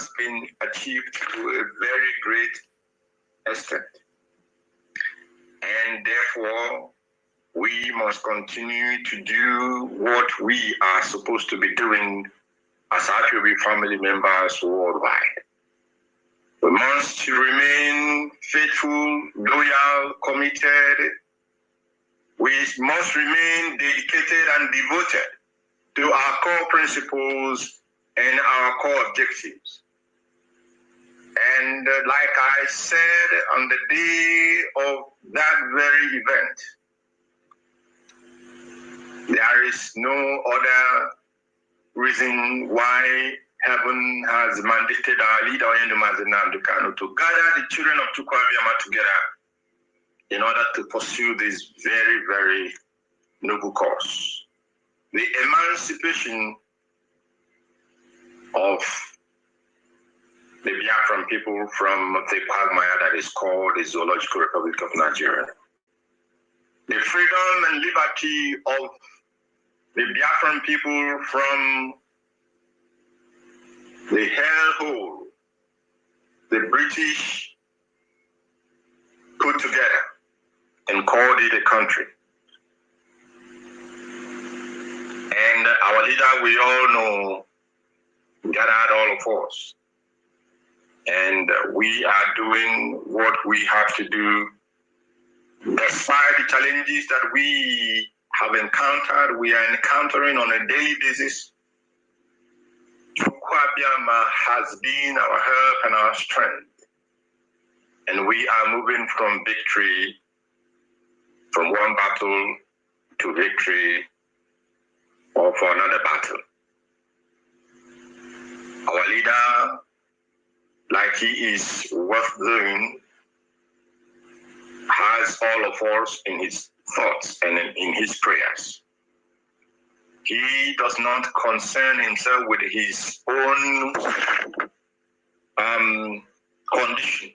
has been achieved to a very great extent. And therefore, we must continue to do what we are supposed to be doing as IPOB family members worldwide. We must remain faithful, loyal, committed. We must remain dedicated and devoted to our core principles and our core objectives. And like I said on the day of that very event, there is no other reason why heaven has mandated our leader Mazi Kalu to gather the children of Chukwuabiama together in order to pursue this very, very noble cause. The emancipation of the Biafran people from the quagmire that is called the Zoological Republic of Nigeria. The freedom and liberty of the Biafran people from the hellhole the British put together and called it a country. And our leader, we all know, gathered all of us. And we are doing what we have to do. Despite the challenges that we have encountered, we are encountering on a daily basis, Chukwuabiama has been our help and our strength. And we are moving from victory, from one battle to victory, or for another battle. Our leader, like he is worth doing, has all of us in his thoughts and in his prayers. He does not concern himself with his own condition,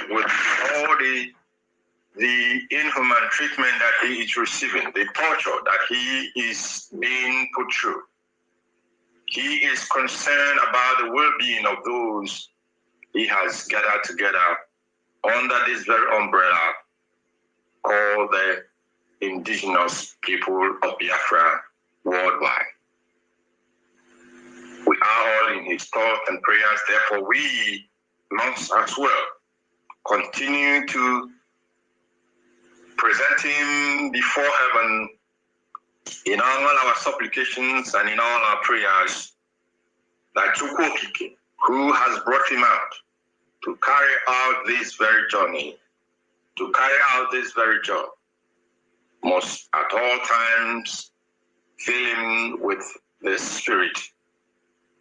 with all the inhuman treatment that he is receiving, the torture that he is being put through. He is concerned about the well-being of those he has gathered together under this very umbrella called the indigenous people of Biafra worldwide. We are all in his thoughts and prayers, therefore we must as well continue to present him before heaven in all our supplications and in all our prayers, that Chukwuokike, who has brought him out to carry out this very journey, to carry out this very job, must at all times fill him with the spirit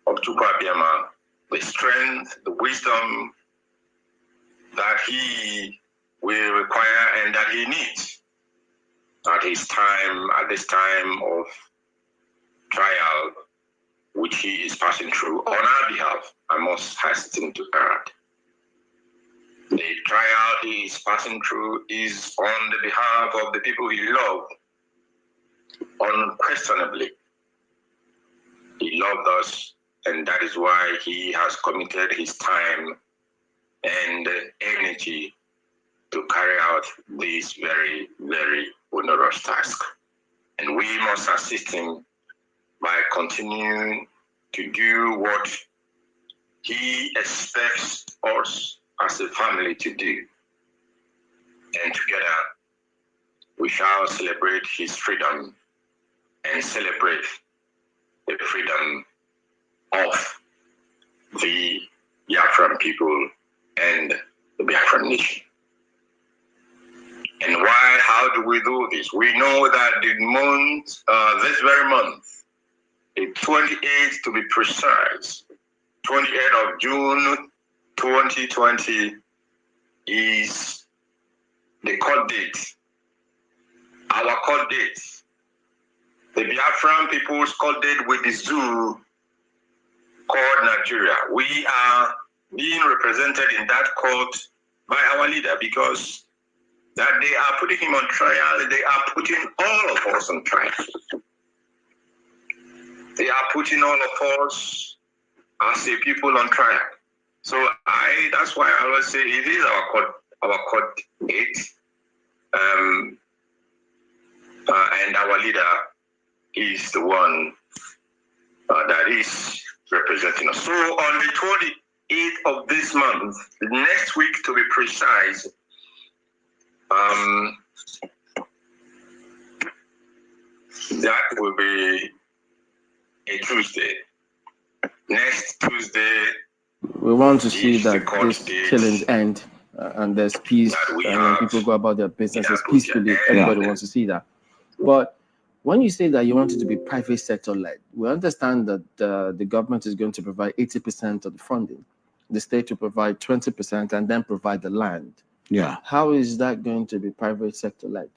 of Chukwuabiama, the strength, the wisdom that he will require and that he needs at this time of trial, which he is passing through on our behalf. I must hasten to add. The trial he is passing through is on the behalf of the people he loved. Unquestionably, he loved us, and that is why he has committed his time and energy to carry out this very, very onerous task. And we must assist him by continuing to do what he expects us as a family to do. And together, we shall celebrate his freedom and celebrate the freedom of the Biafran people and the Biafran nation. And why? How do we do this? We know that the month, this very month, the 28th to be precise, 28th of June 2020 is the court date, our court date, the Biafran people's court date with the zoo called Nigeria. We are being represented in that court by our leader because that they are putting him on trial, they are putting all of us on trial. They are putting all of us as a people on trial. So that's why I always say it is our court date, and our leader is the one that is representing us. So on the 28th of this month, next week to be precise, that will be a Tuesday. Next Tuesday, we want to see that this killings end and there's peace, and people go about their businesses peacefully. Everybody wants to see that. But when you say that you want it to be private sector led, we understand that the government is going to provide 80% of the funding, the state to provide 20%, and then provide the land. Yeah. How is that going to be private sector led?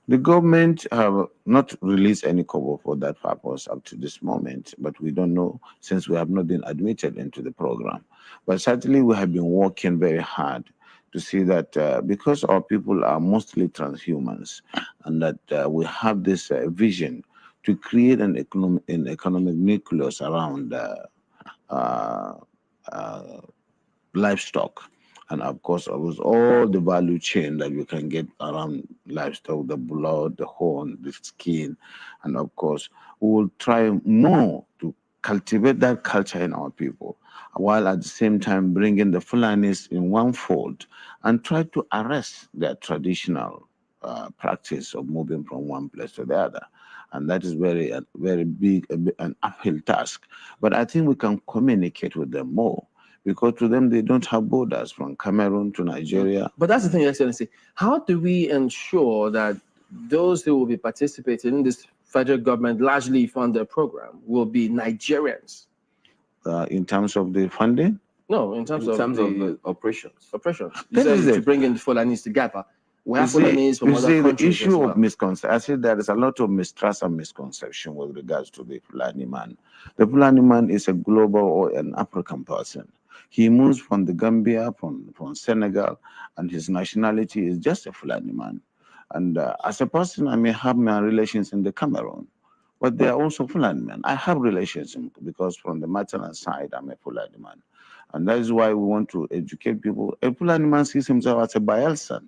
The government have not released any cover for that purpose up to this moment, but we don't know since we have not been admitted into the program. But certainly we have been working very hard to see that because our people are mostly transhumans, and that we have this vision to create an economic nucleus around livestock. And of course, it was all the value chain that you can get around livestock, the blood, the horn, the skin. And of course, we will try more to cultivate that culture in our people, while at the same time bringing the Fulanis in one fold and try to arrest their traditional practice of moving from one place to the other. And that is very big, an uphill task. But I think we can communicate with them more, because to them, they don't have borders from Cameroon to Nigeria. But that's the thing, Excellency. How do we ensure that those who will be participating in this federal government largely funded program will be Nigerians? In terms of the funding? No, in terms of the operations. Operations. You said to bring in the Fulanis together. We have Fulanis from other countries. The issue of misconception, I said there is a lot of mistrust and misconception with regards to the Fulani man. The Fulani man is a global or an African person. He moves from the Gambia, from Senegal, and his nationality is just a Fulani man. And as a person, I may have my relations in the Cameroon, but they are also Fulani men. I have relations because from the maternal side, I'm a Fulani man. And that is why we want to educate people. A Fulani man sees himself as a Bayelsan,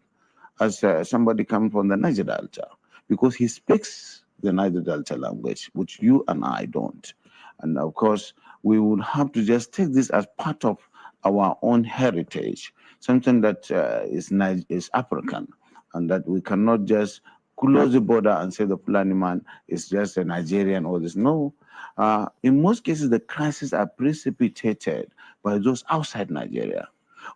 as somebody coming from the Niger Delta, because he speaks the Niger Delta language, which you and I don't. And of course, we would have to just take this as part of our own heritage, something that is African, and that we cannot just close the border and say the Fulani man is just a Nigerian or this. No. In most cases, the crises are precipitated by those outside Nigeria.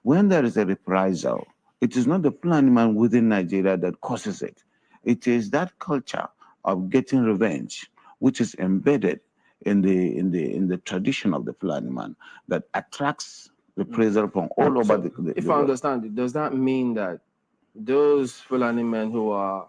When there is a reprisal, it is not the Fulani man within Nigeria that causes it. It is that culture of getting revenge, which is embedded in the tradition of the Fulani man, that attracts reprisal from all over the If I understand it, does that mean that those Fulani men who are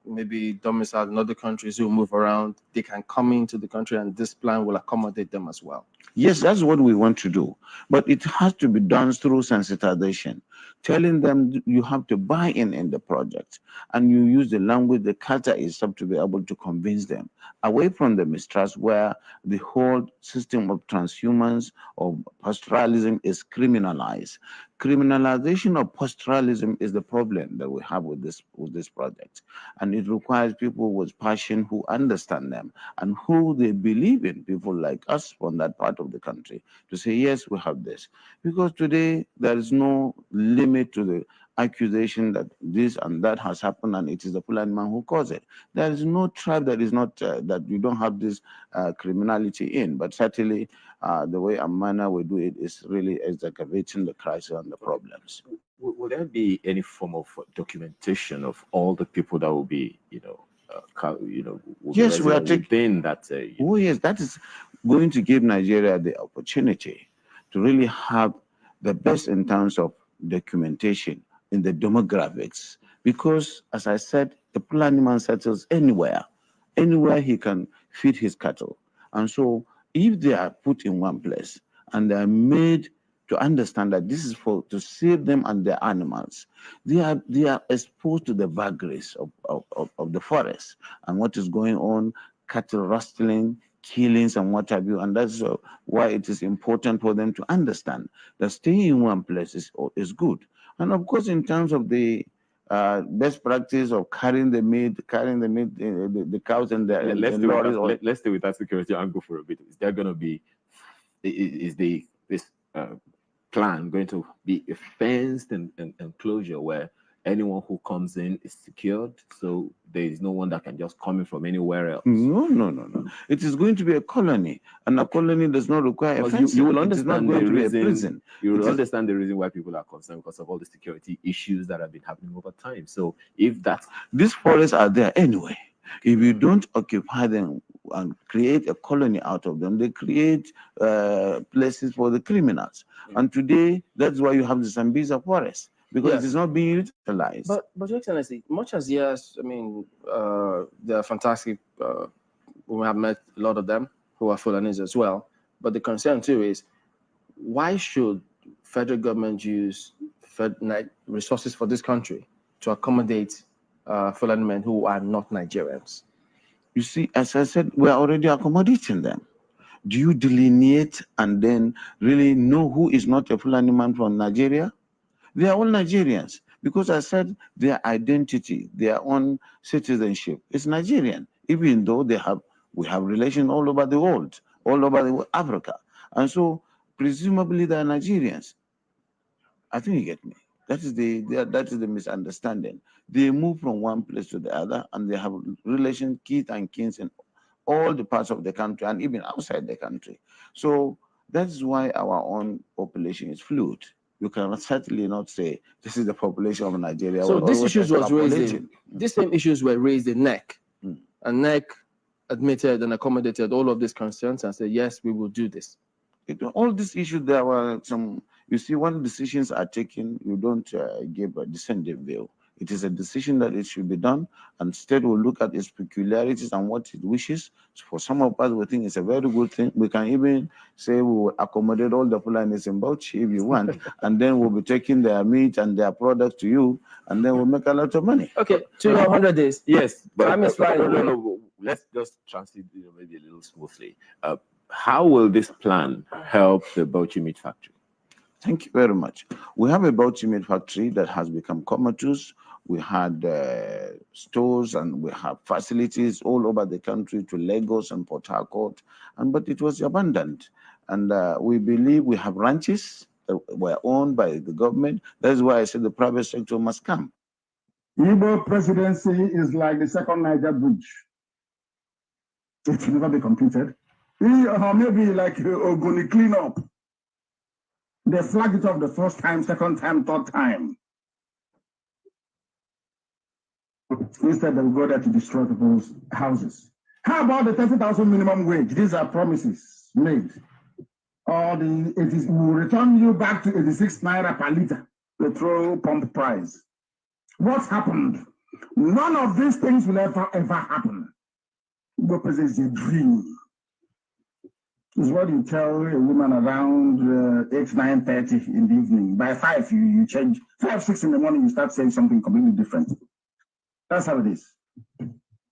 maybe domiciled in other countries who move around, they can come into the country and this plan will accommodate them as well? Yes, that's what we want to do. But it has to be done through sensitization, telling them you have to buy in the project, and you use the language, the culture is up to be able to convince them away from the mistrust where the whole system of transhumance or pastoralism is criminalized. Criminalization of pastoralism is the problem that we have with this project, and it requires people with passion who understand them and who they believe in, people like us from that part of the country, to say yes, we have this. Because today there is no limit to the accusation that this and that has happened and it is the Fulani man who caused it. There is no tribe that is not that you don't have this criminality in, but certainly the way and manner we do it is really excavating the crisis and the problems. Will there be any form of documentation of all the people that will be, yes, we are taking that? Oh yes, that is going to give Nigeria the opportunity to really have the best in terms of documentation in the demographics, because as I said, the Fulani man settles anywhere he can feed his cattle. And so if they are put in one place and they are made to understand that this is to save them and their animals, they are exposed to the vagaries of the forest and what is going on, cattle rustling, killings and what have you. And that's why it is important for them to understand that staying in one place is good. And of course, in terms of the best practice of carrying the meat, the cows and the lorries. Let's stay with that security angle for a bit. Is there going to be, this plan going to be a fenced enclosure where anyone who comes in is secured, so there is no one that can just come in from anywhere else? No. It is going to be a colony, and a colony does not require a fence. You will understand the reason. You will understand the reason why people are concerned, because of all the security issues that have been happening over time. So if these forests are there anyway. If you don't occupy them and create a colony out of them, they create places for the criminals. And today, that's why you have the Sambisa forest, because it is not being utilized. But Your Excellency, much as yes, I mean, they're fantastic. We have met a lot of them who are Fulanis as well. But the concern too is, why should federal government use resources for this country to accommodate Fulani men who are not Nigerians? You see, as I said, we're already accommodating them. Do you delineate and then really know who is not a Fulani man from Nigeria? They are all Nigerians, because I said their identity, their own citizenship is Nigerian, even though we have relations all over the world, all over Africa. And so presumably they are Nigerians. I think you get me. That is the misunderstanding. They move from one place to the other, and they have relations, kith and kins in all the parts of the country and even outside the country. So that's why our own population is fluid. You can certainly not say this is the population of Nigeria. So these issues was raised these same issues were raised in NEC. And NEC admitted and accommodated all of these concerns and said, yes, we will do this. All these issues, there were some, you see, when decisions are taken, you don't give a dissenting view. It is a decision that it should be done, and state will look at its peculiarities and what it wishes. So for some of us, we think it's a very good thing. We can even say we will accommodate all the Fulanis in Bauchi if you want, and then we'll be taking their meat and their products to you, and then we'll make a lot of money. Okay, 200 days. Yes, but time is flying. No. Let's just transit maybe a little smoothly. How will this plan help the Bauchi meat factory? Thank you very much. We have a Bauchi meat factory that has become comatose. We had stores and we have facilities all over the country to Lagos and Port Harcourt, but it was abandoned. And we believe we have ranches that were owned by the government. That's why I said the private sector must come. Igbo presidency is like the second Niger bridge. It will never be completed. Or maybe like Ogoni cleanup. They flagged it off the first time, second time, third time. Instead, they will go there to destroy people's houses. How about the 30,000 minimum wage? These are promises made. Or we will return you back to 86 naira per liter petrol pump price. What's happened? None of these things will ever happen. Igbo presidency is a dream. It's what you tell a woman around 8, 9:30 in the evening. By 5, you change. 5, 6 in the morning, you start saying something completely different. That's how it is.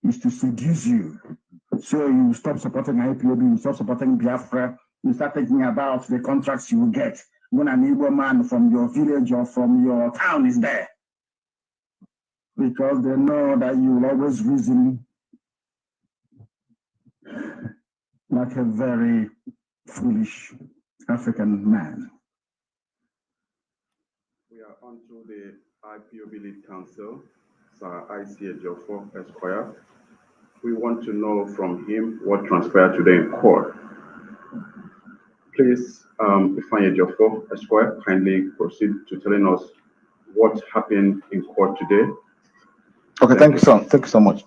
It's to seduce you. So you stop supporting Ipob, you stop supporting Biafra, you start thinking about the contracts you will get when an Igbo man from your village or from your town is there. Because they know that you will always reason like a very foolish African man. We are on to the IPOB Lead Council, Sir ICA Jofo Esquire. We want to know from him what transpired today in court. Please, Ifeanyi Jofo Esquire, kindly proceed to telling us what happened in court today. Okay, thank you so much.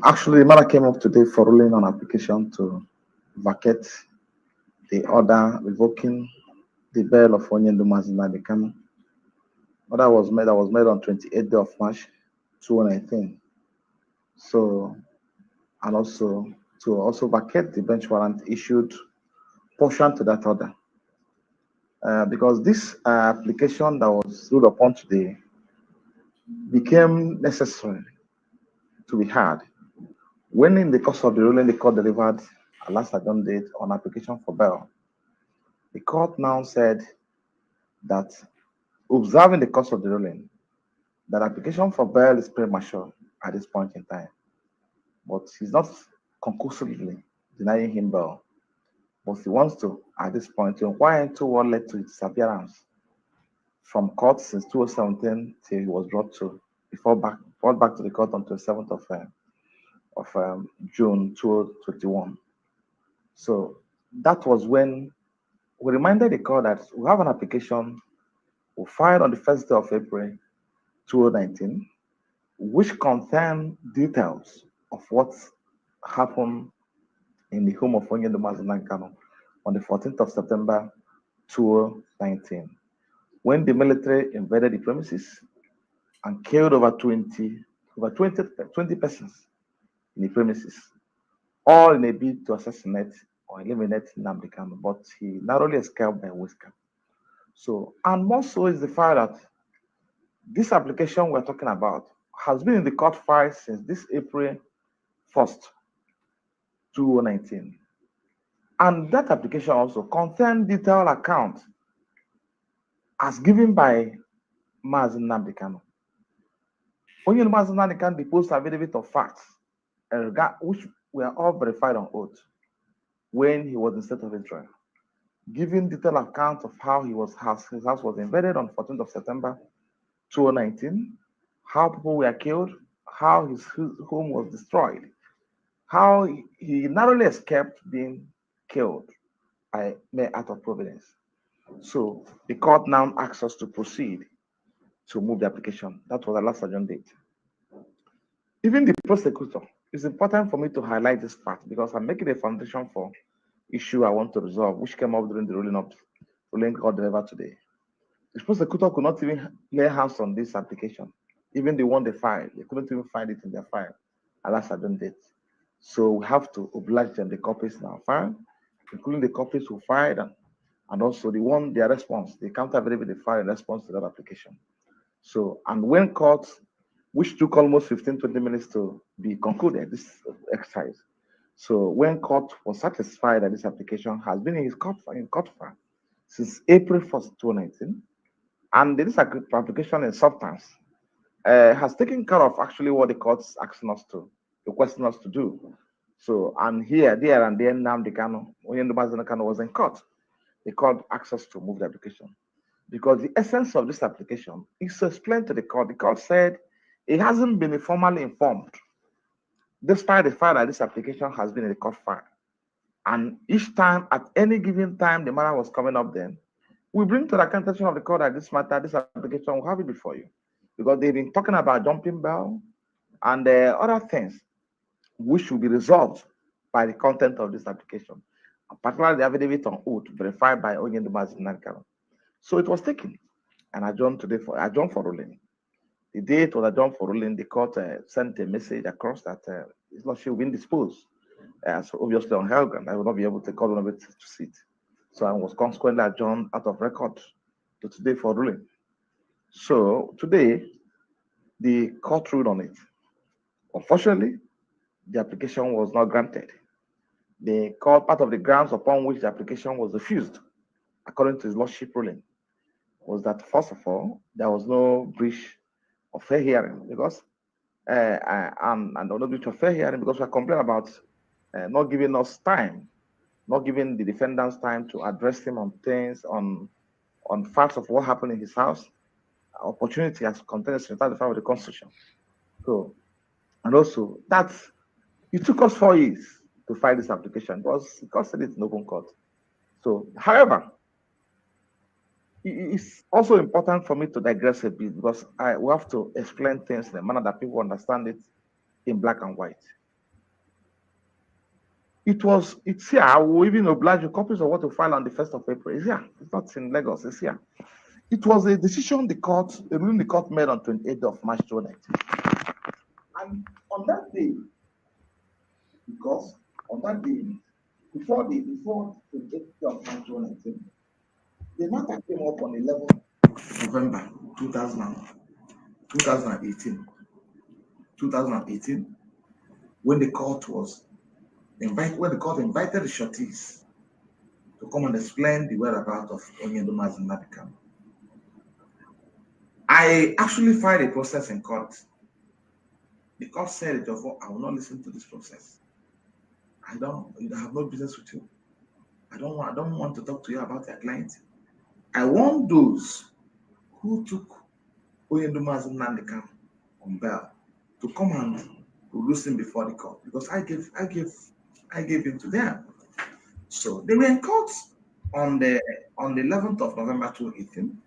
Actually, the matter came up today for ruling on application to vacate the order revoking the bail of Onyendu Mazi Kalu. Order was made on 28th day of March 2019. So, and also to vacate the bench warrant issued portion to that order. Because this application that was ruled upon today became necessary to be heard When in the course of the ruling, the court delivered a last adjourned date on application for bail. The court now said that, observing the course of the ruling, that application for bail is premature at this point in time, but he's not conclusively denying him bail, but he wants to, at this point, to inquire into what led to his disappearance from court since 2017 till he was brought back to the court on 27th of June 2021. So that was when we reminded the court that we have an application we filed on the 1st day of April 2019, which contain details of what happened in the home of Onyendo Mazi Kalu on the 14th of September 2019, when the military invaded the premises and killed over 20 persons in the premises, all in a bid to assassinate or eliminate Nnamdi Kanu, but he narrowly escaped by whisker. So, and more so is the fact that this application we're talking about has been in the court file since this April 1st, 2019. And that application also contained detailed account as given by Mazi Nnamdi Kanu. Onyendo Mazi Nnamdi Kanu deposed affidavit of facts, which were all verified on oath when he was in state of Israel, giving detailed account of how his house was invaded on 14th of September 2019, how people were killed, how his home was destroyed, how he narrowly escaped being killed by mere act of providence. So the court now asks us to proceed to move the application. That was the last adjourned date. Even the prosecutor, it's important for me to highlight this fact because I'm making a foundation for issue I want to resolve, which came up during the ruling court delivered today. The prosecutor could not even lay hands on this application. Even the one they filed, they couldn't even find it in their file, a last adjourned date. So we have to oblige them the copies in our file, including the copies we filed and also their response, the counter affidavit they filed in response to that application. So, and when court, which took almost 15-20 minutes to be concluded, this exercise. So when court was satisfied that this application has been in court file since April 1st, 2019, and this application in substance has taken care of actually what the court's requesting us to do. So, and here, there, and then Nnamdi Kanu, Onyendo Mazi Kanu was in court. The court asked us to move the application because the essence of this application is to explain to the court. The court said it hasn't been formally informed, despite the fact that this application has been in the court file. And each time, at any given time, the matter was coming up then, we bring to the attention of the court that this application, will have it before you. Because they've been talking about jumping bail and other things which will be resolved by the content of this application, particularly the affidavit on oath verified by Onyendo Mazi Kalu. So it was taken and adjourned for ruling. The date was adjourned for ruling. The court sent a message across that it's not sure indisposed. So obviously on Helgan, I will not be able to call on it to sit. So I was consequently adjourned out of record to today for ruling. So today, the court ruled on it. Unfortunately, the application was not granted. The court, part of the grounds upon which the application was refused, according to his lordship ruling, was that first of all, there was no breach of fair hearing because and no breach of fair hearing because we're complaining about not giving us time, not giving the defendants time to address him on things, on facts of what happened in his house, opportunity as contained in 35 of the Constitution. So, and also that it took us 4 years to file this application because the court said it's in open court. So, however, it's also important for me to digress a bit because we have to explain things in a manner that people understand it in black and white. It's here. I will even oblige you copies of what to file on the 1st of April. It's here. It's not in Lagos. It's here. It was a decision the ruling the court made on 28th of March 2019. And on that day, because on that day, before 28th of March 2019, the matter came up on 11th November 2018. when the court invited the shorties to come and explain the whereabouts of Onyenduma's Nnamdi Kanu. I actually filed a process in court. The court said, I will not listen to this process. I have no business with you. I don't want to talk to you about your client. I want those who took Onyenduma's Nnamdi Kanu on bail to come and produce him before the court, because I gave him to them. So they were in court on the 11th of November 2018,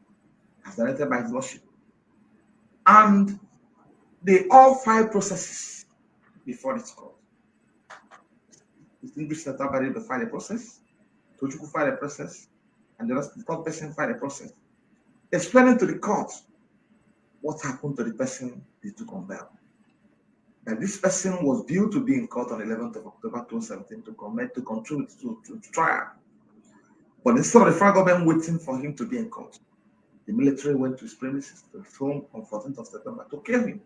as directed by his lordship, and they all filed processes before this court. Distinguished Senator Barry filed a process, Tochukwu filed a process, and the third person filed a process, explaining to the court what happened to the person they took on bail. That this person was due to be in court on the 11th of October 2017 to contribute to trial. But instead of the federal government waiting for him to be in court, the military went to his premises, to his home on 14th of September to kill him.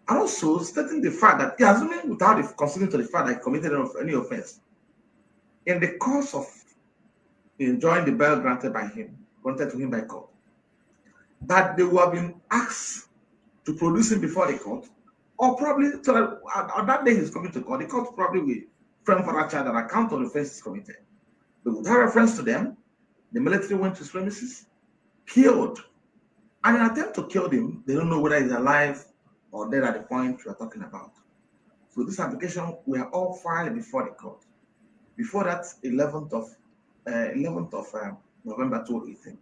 And also stating the fact that, assuming without considering to the fact that he committed any offense, in the course of enjoying the bail granted to him by court, that they would have been asked to produce him before the court, or probably on that day he's coming to court, the court probably will frame for that child an account of the offenses committed. But without reference to them, the military went to his premises, killed, and in an attempt to kill him, they don't know whether he's alive or dead at the point we are talking about. So this application were all filed before the court. Before that, 11th of November 2018.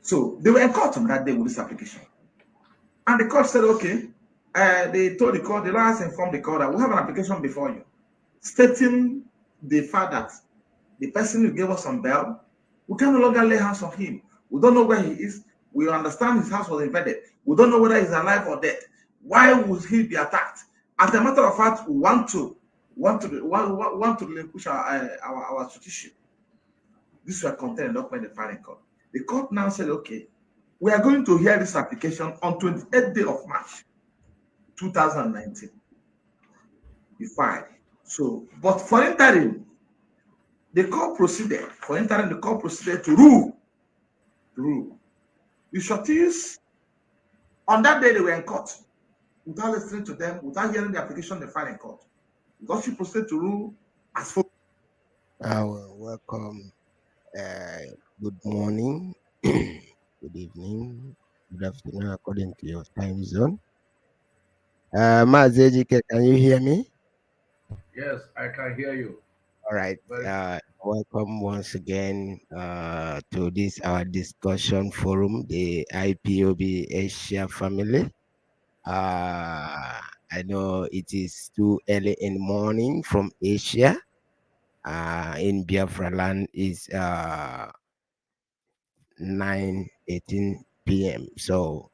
So they were in court on that day with this application. And the court said, okay, they told the court, the lawyers informed the court that we have an application before you, stating the fact that the person who gave us on bail, we can no longer lay hands on him. We don't know where he is. We understand his house was invaded. We don't know whether he's alive or dead. Why would he be attacked? As a matter of fact, we want to relinquish our tradition. This was contained in the document in the filing court. The court now said, okay, we are going to hear this application on 28th day of March 2019. We filed. So, but for interim, the court proceeded to rule. The shorties, on that day they were in court, without listening to them, without hearing the application they filed in court. Because she proceeded to rule as follows. Welcome. Good morning, good evening, good afternoon, according to your time zone. Mazi, can you hear me? Yes, I can hear you. All right. Welcome once again to this our discussion forum, the IPOB Asia family. I know it is too early in the morning from Asia. In Biafra land is 9:18 p.m. So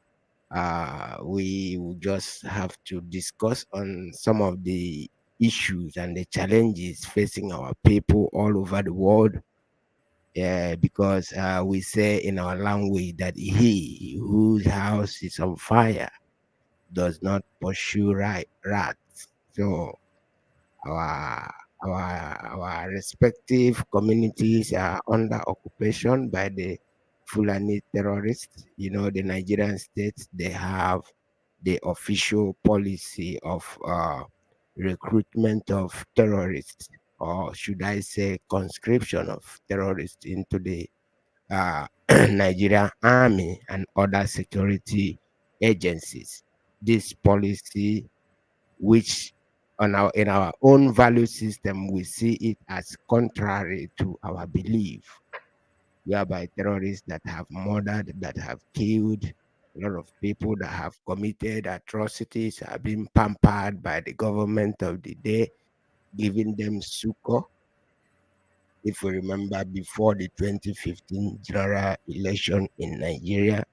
we will just have to discuss on some of the issues and the challenges facing our people all over the world. Because we say in our language that he whose house is on fire does not pursue rats. So our respective communities are under occupation by the Fulani terrorists. You know, the Nigerian states, they have the official policy of recruitment of terrorists, or should I say conscription of terrorists into the Nigerian army and other security agencies. This policy, which in our own value system, we see it as contrary to our belief, whereby terrorists that have murdered, that have killed a lot of people, that have committed atrocities, are being pampered by the government of the day, giving them succor. If we remember, before the 2015 general election in Nigeria,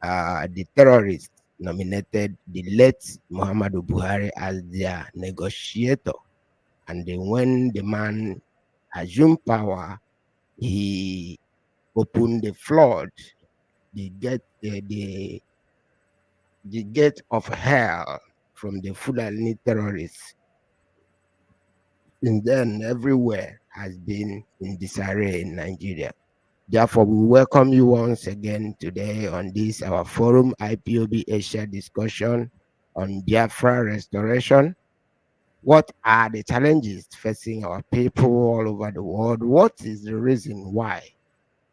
the terrorists nominated the late Muhammadu Buhari as their negotiator. And then when the man assumed power, he opened the flood, the gate of hell from the Fulani terrorists since then, everywhere has been in disarray in Nigeria. Therefore, we welcome you once again today on this, our forum, IPOB Asia discussion on Biafra restoration. What are the challenges facing our people all over the world? What is the reason why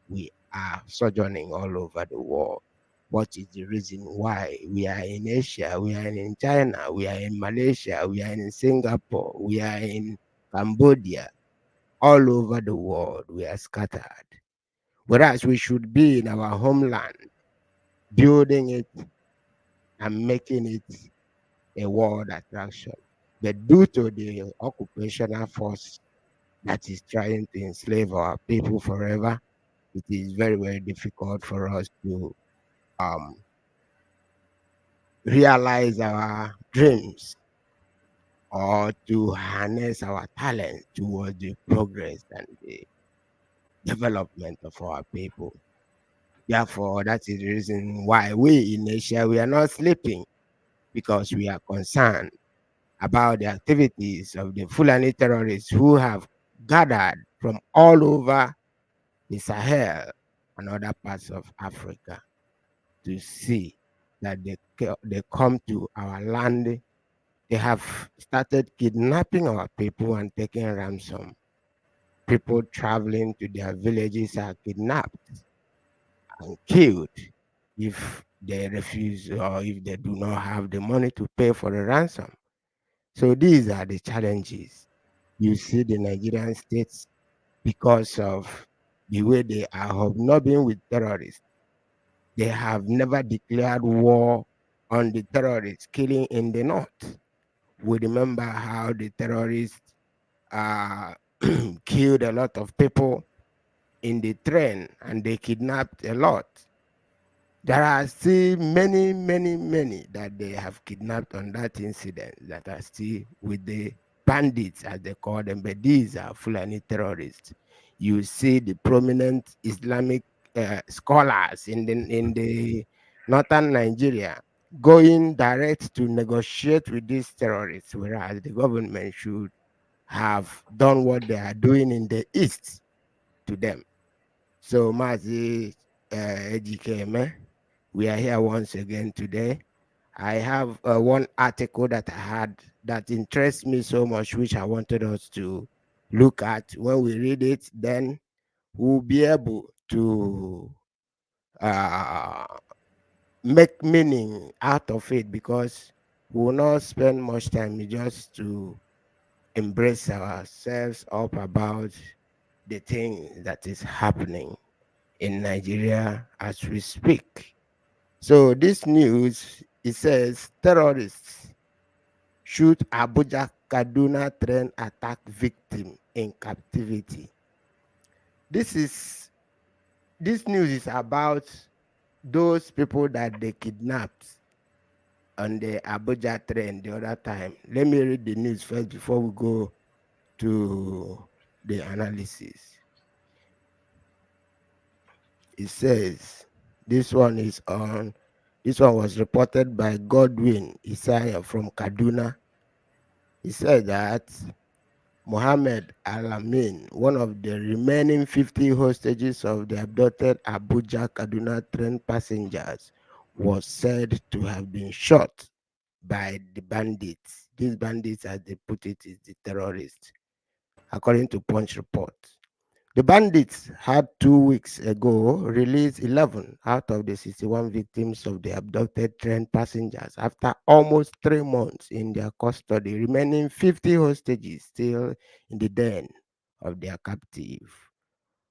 we are sojourning all over the world? What is the reason why we are in Asia, we are in China, we are in Malaysia, we are in Singapore, we are in Cambodia, all over the world, we are scattered. Whereas we should be in our homeland, building it and making it a world attraction. But due to the occupational force that is trying to enslave our people forever, it is very, very difficult for us to um, realize our dreams or to harness our talent towards the progress and the development of our people. Therefore, that is the reason why we in Asia, we are not sleeping, because we are concerned about the activities of the Fulani terrorists who have gathered from all over the Sahel and other parts of Africa to see that they come to our land. They have started kidnapping our people and taking ransom. People traveling to their villages are kidnapped and killed if they refuse or if they do not have the money to pay for the ransom. So these are the challenges you see the Nigerian states, because of the way they are hobnobbing with terrorists. They have never declared war on the terrorists killing in the north. We remember how the terrorists uh, killed a lot of people in the train and they kidnapped a lot. There are still many, many, many that they have kidnapped on that incident that are still with the bandits, as they call them, but these are Fulani terrorists. You see the prominent Islamic scholars in the northern Nigeria going direct to negotiate with these terrorists, whereas the government should have done what they are doing in the east to them. So, Mazi Ejikeme, we are here once again today. I have one article that I had that interests me so much, which I wanted us to look at. When we read it, then we'll be able to uh, make meaning out of it, because we will not spend much time just to embrace ourselves up about the thing that is happening in Nigeria as we speak. So this news, it says terrorists shoot Abuja Kaduna train attack victim in captivity. This news is about those people that they kidnapped on the Abuja train the other time. Let me read the news first before we go to the analysis. It says this one was reported by Godwin Isaiah from Kaduna. He said that Mohammed Alamin, one of the remaining 50 hostages of the abducted Abuja Kaduna train passengers, was said to have been shot by the bandits. These bandits, as they put it, is the terrorists, according to Punch report. The bandits had 2 weeks ago released 11 out of the 61 victims of the abducted train passengers after almost 3 months in their custody, remaining 50 hostages still in the den of their captive.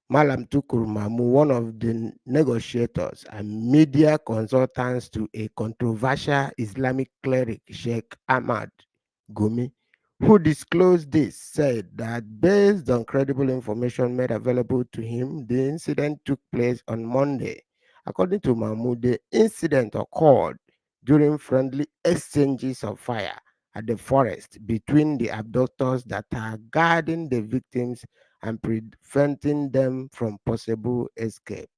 Malam Tukur Mamu, one of the negotiators and media consultants to a controversial Islamic cleric, Sheikh Ahmad Gumi, who disclosed this, said that based on credible information made available to him, the incident took place on Monday. According to Mahmoud, the incident occurred during friendly exchanges of fire at the forest between the abductors that are guarding the victims and preventing them from possible escape.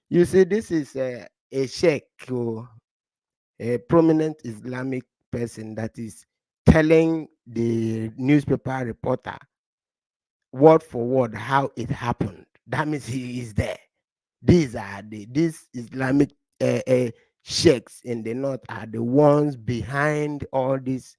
You see, this is a sheikh, a prominent Islamic person that is telling the newspaper reporter word for word how it happened. That means he is there. These Islamic sheikhs in the north are the ones behind all these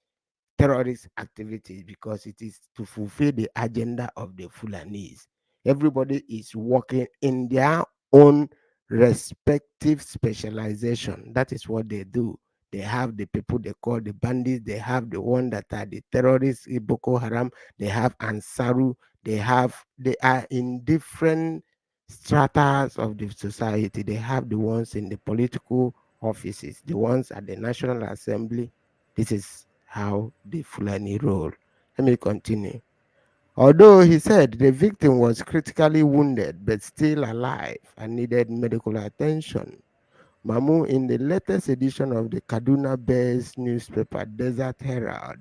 terrorist activities, because it is to fulfill the agenda of the Fulanese. Everybody is working in their own respective specialization. That is what they do. They have the people they call the bandits, they have the one that are the terrorists, Boko Haram, they have Ansaru, they are in different stratas of the society. They have the ones in the political offices, the ones at the National Assembly. This is how the Fulani roll. Let me continue. Although he said the victim was critically wounded but still alive and needed medical attention, Mamu, in the latest edition of the Kaduna-based newspaper Desert Herald,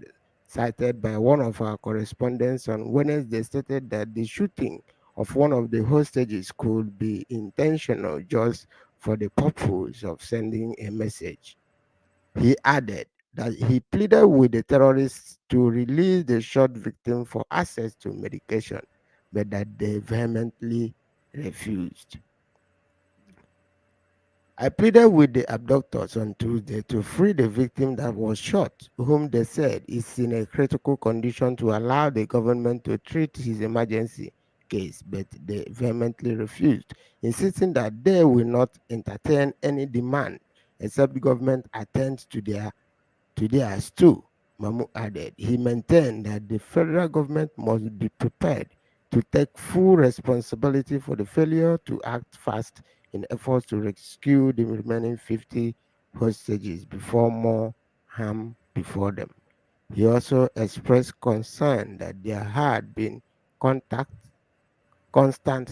cited by one of our correspondents on Wednesday, stated that the shooting of one of the hostages could be intentional just for the purpose of sending a message. He added that he pleaded with the terrorists to release the shot victim for access to medication, but that they vehemently refused. I pleaded with the abductors on Tuesday to free the victim that was shot, whom they said is in a critical condition, to allow the government to treat his emergency case, but they vehemently refused, insisting that they will not entertain any demand except the government attends to theirs too. Mamu added. He maintained that the federal government must be prepared to take full responsibility for the failure to act fast in efforts to rescue the remaining 50 hostages before more harm before them. He also expressed concern that there had been constant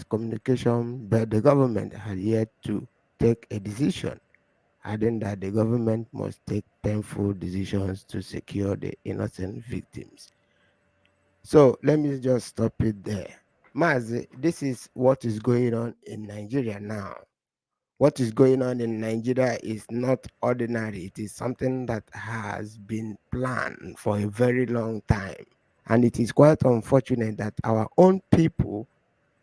communication, but the government had yet to take a decision, adding that the government must take painful decisions to secure the innocent victims. So let me just stop it there. Mazi, this is what is going on in Nigeria now. What is going on in Nigeria is not ordinary. It is something that has been planned for a very long time. And it is quite unfortunate that our own people,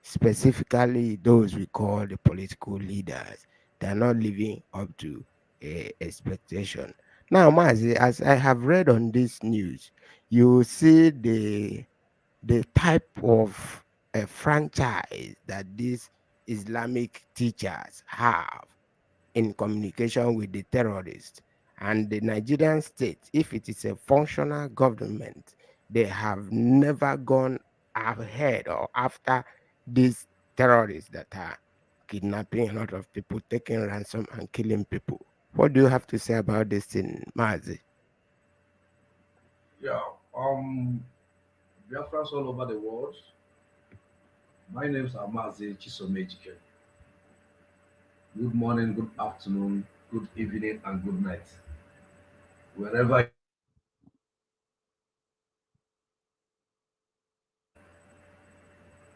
specifically those we call the political leaders, they are not living up to expectation. Now, Mazi, as I have read on this news, you see the type of a franchise that these Islamic teachers have in communication with the terrorists. And the Nigerian state, if it is a functional government, they have never gone ahead or after these terrorists that are kidnapping a lot of people, taking ransom and killing people. What do you have to say about this in Mazi? Yeah, um, Biafras all over the world. My name is Mazi Chisomejike. Good morning, good afternoon, good evening, and good night. Wherever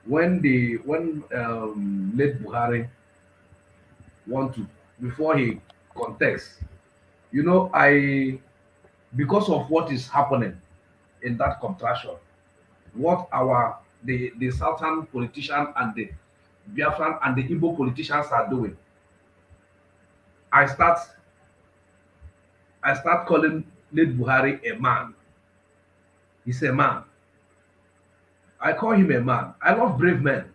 when late Buhari want to, before he contests, I, because of what is happening in that contraction, what the southern politician and the Biafran and the Igbo politicians are doing, I start I start calling late Buhari a man. He's a man. I call him a man. I love brave men.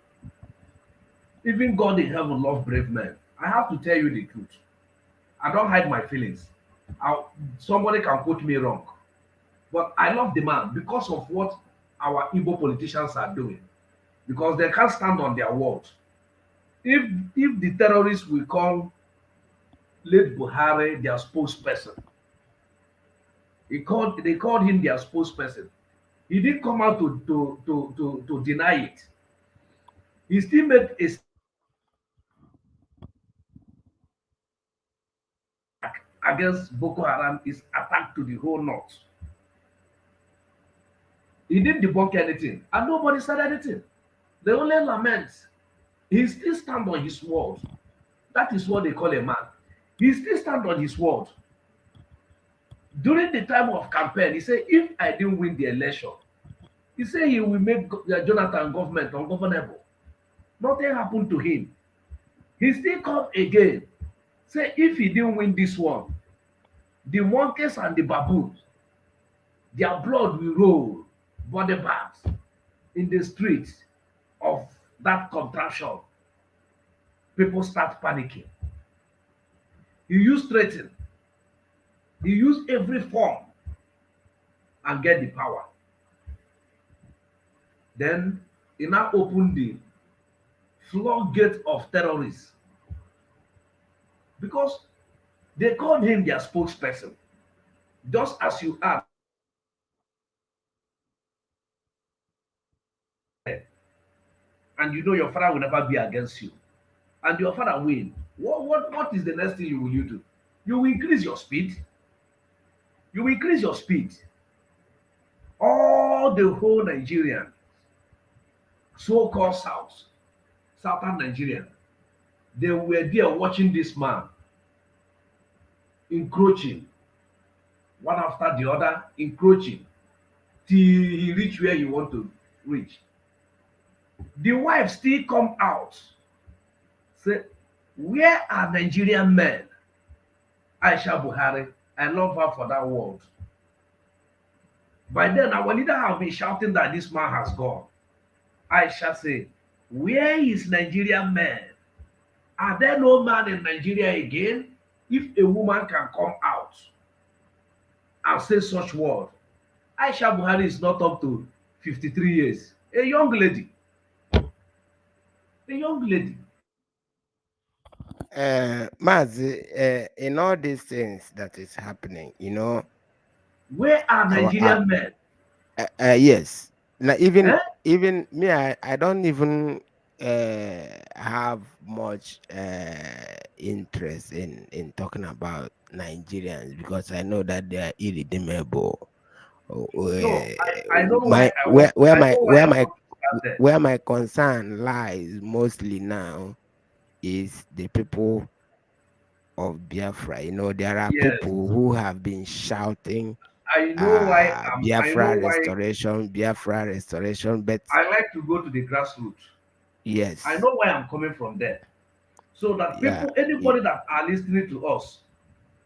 Even God in heaven loves brave men. I have to tell you the truth. I don't hide my feelings. Somebody can quote me wrong, but I love the man because of what our Igbo politicians are doing. Because they can't stand on their words. If the terrorists will call late Buhari their spokesperson, they called him their spokesperson. He didn't come out to deny it. He still made a against Boko Haram is attack to the whole north. He didn't debunk anything, and nobody said anything. They only lament. He still stand on his word. That is what they call a man. He still stand on his word. During the time of campaign, he said, if I didn't win the election, He said he will make Jonathan government ungovernable. Nothing happened to him. He still come again. Say if he didn't win this one, the monkeys and the baboons, their blood will roll body bags in the streets of that contraption. People start panicking. He used threatening. He used every form and get the power. Then he now opened the floodgate of terrorists because they called him their spokesperson. Just as you are, and you know your father will never be against you, and your father win. What is the next thing you will do? You will increase your speed. You will increase your speed. All the whole Nigerian, so-called southern Nigerian, they were there watching this man encroaching, one after the other, encroaching, till he reach where he want to reach. The wife still come out, say, where are Nigerian men? Aisha Buhari, I love her for that word. By then, our leader have been shouting that this man has gone. Aisha say, where is Nigerian men? Are there no man in Nigeria again? If a woman can come out and say such word, Aisha Buhari is not up to 53 years. A young lady. A young lady. Mazi, in all these things that is happening, you know, where are Nigerian men? Yes. Now, even me, I don't even have much interest in talking about Nigerians because I know that they are irredeemable. No, I know why I want. Where my concern lies mostly now is the people of Biafra. You know, there are people who have been shouting, I know why Biafra restoration, Biafra restoration, but I like to go to the grassroots. Yes. I know why I'm coming from there. So that people, anybody that are listening to us,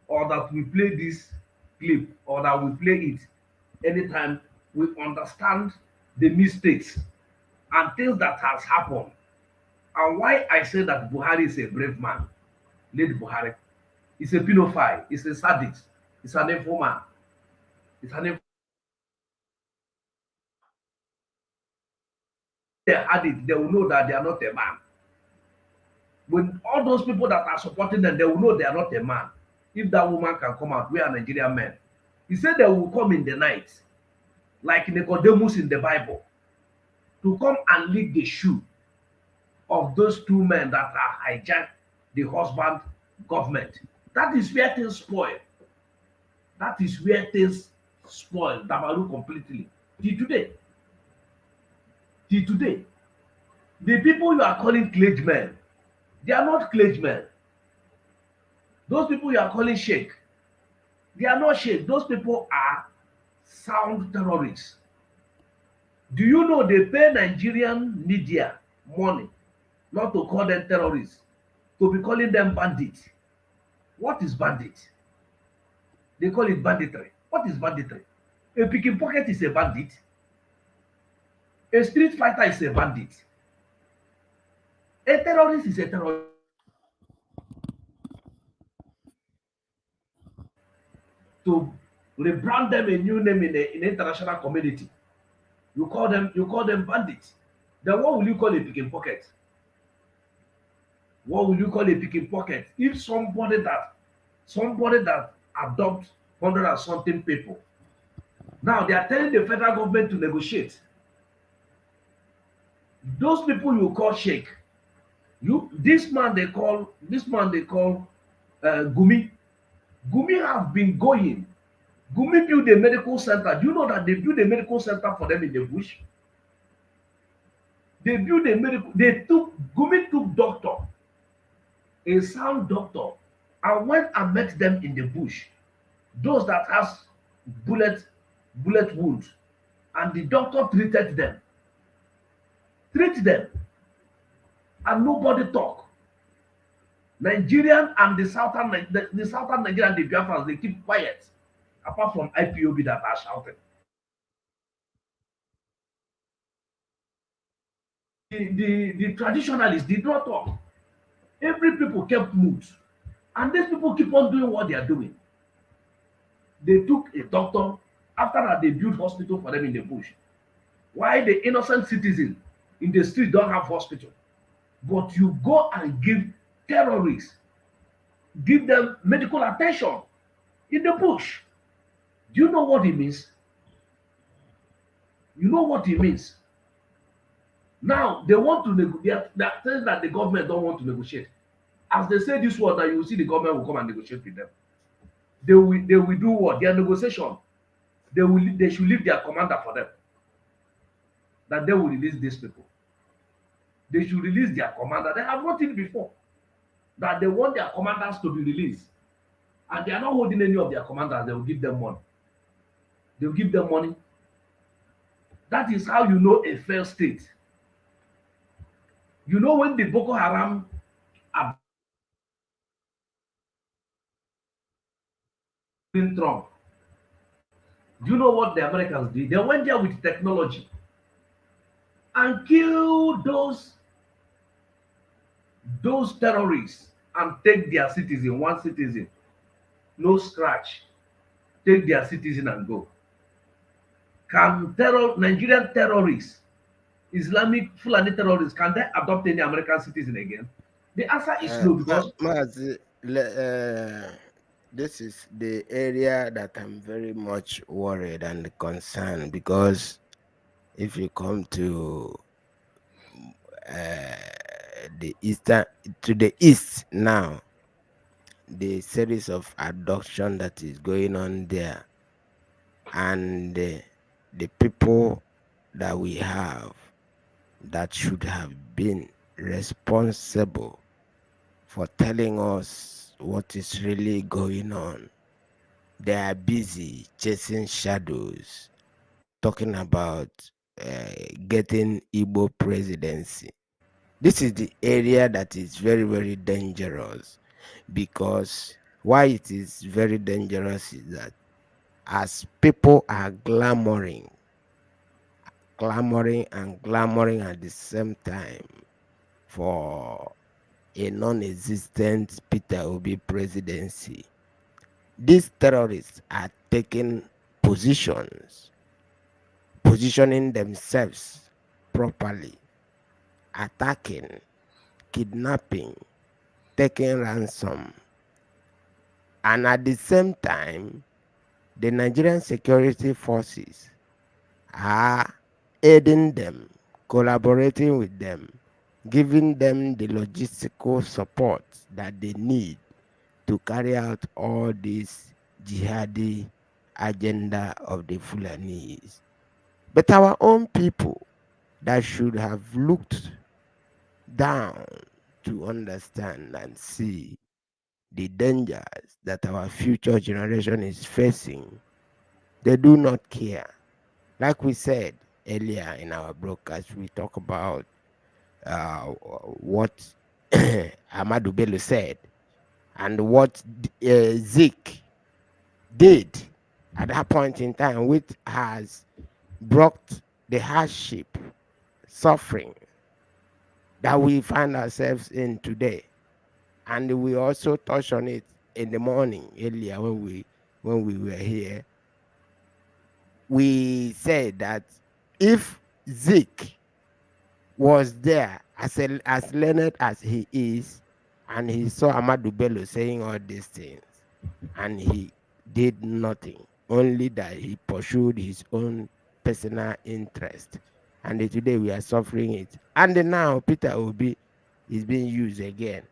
or that we play this clip, or that we play it anytime, we understand the mistakes and things that has happened. And why I say that Buhari is a brave man, late Buhari. He's a pedophile, he's a sadist, he's an informer, he's an they had it, they will know that they are not a man. When all those people that are supporting them, they will know they are not a man. If that woman can come out, we are Nigerian men. He said they will come in the night, like Nicodemus in the Bible, to come and lick the shoe of those two men that are hijacked the husband government. That is where things spoil. That is where things spoil Damaru completely. Till today. Till today. The people you are calling clergymen, they are not clergymen. Those people you are calling sheikh, they are not sheikh. Those people are sound terrorists. Do you know they pay Nigerian media money not to call them terrorists, to be calling them bandits? What is bandit? They call it banditry. What is banditry? A picking pocket is a bandit. A street fighter is a bandit. A terrorist is a terrorist. To rebrand them a new name in the international community, you call them bandits. Then what will you call a picking pocket? What will you call a picking pocket? If somebody that adopt 100 and something people, now they are telling the federal government to negotiate. Those people you call sheikh, this man they call Gumi. Gumi have been going. Gumi built a medical center. Do you know that they built a medical center for them in the bush? They built a medical. Gumi took doctor, a sound doctor, and went and met them in the bush. Those that has bullet wounds, and the doctor treated them. Treat them, and nobody talk. Nigerian and the southern Nigeria and the Biafrans, they keep quiet, apart from IPOB that are shouting. The traditionalists did not talk. Every people kept mute, and these people keep on doing what they are doing. They took a doctor. After that, they built hospital for them in the bush. Why the innocent citizen in the street don't have hospital? But you go and give terrorists, give them medical attention in the bush. Do you know what it means? You know what it means? Now they want to negotiate. They are saying that the government don't want to negotiate. As they say this word, that you will see the government will come and negotiate with them. They will do what? Their negotiation. They should leave their commander for them. That they will release these people. They should release their commander. They have nothing before. That they want their commanders to be released. And they are not holding any of their commanders. They will give them money. They will give them money. That is how you know a failed state. You know when the Boko Haram are in Trump. Do you know what the Americans did? They went there with technology and killed those terrorists and take their citizen, one citizen, no scratch, take their citizen and go. Can Nigerian terrorists, Islamic Fulani terrorists, can they adopt any American citizen again? The answer is no, because this is the area that I'm very much worried and concerned, because if you come to the east now, the series of abduction that is going on there, and the people that we have that should have been responsible for telling us what is really going on, they are busy chasing shadows, talking about getting Igbo presidency. This is the area that is very, very dangerous, because why it is very dangerous is that as people are clamoring at the same time for a non-existent Peter Obi presidency, these terrorists are taking positioning themselves properly, attacking, kidnapping, taking ransom, and at the same time, the Nigerian security forces are aiding them, collaborating with them, giving them the logistical support that they need to carry out all this jihadi agenda of the Fulanis. But our own people that should have looked down to understand and see the dangers that our future generation is facing, they do not care. Like we said earlier in our broadcast, we talk about what Ahmadu Bello said and what Zeke did at that point in time, which has brought the hardship, suffering that we find ourselves in today. And we also touched on it in the morning earlier when we were here. We said that if Zeke was there as learned as he is, and he saw Ahmadu Bello saying all these things, and he did nothing, only that he pursued his own personal interest, and today we are suffering it. And now Peter Obi is being used again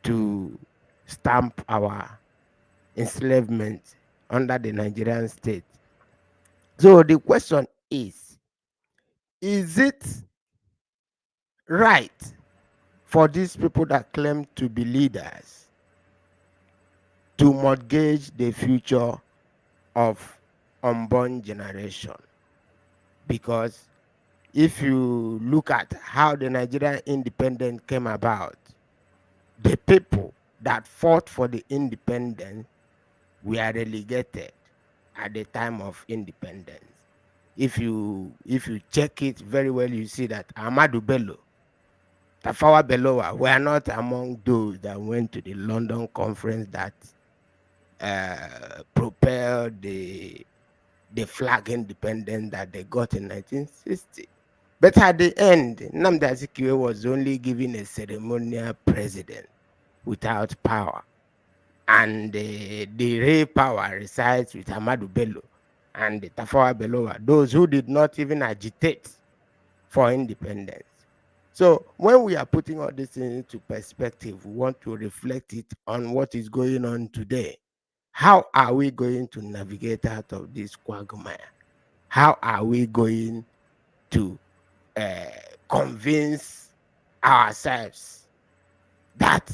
to stamp our enslavement under the Nigerian state. So the question is it right for these people that claim to be leaders to mortgage the future of unborn generation? because if you look at how the Nigerian independence came about, the people that fought for the independence were relegated at the time of independence. If you check it very well, you see that Ahmadu Bello, Tafawa Balewa were not among those that went to the London conference that propelled the flag independence that they got in 1960. But at the end, Nnamdi Azikiwe was only given a ceremonial president without power. And the real power resides with Ahmadu Bello and Tafawa Balewa, those who did not even agitate for independence. So when we are putting all this into perspective, we want to reflect it on what is going on today. How are we going to navigate out of this quagmire? How are we going to convince ourselves that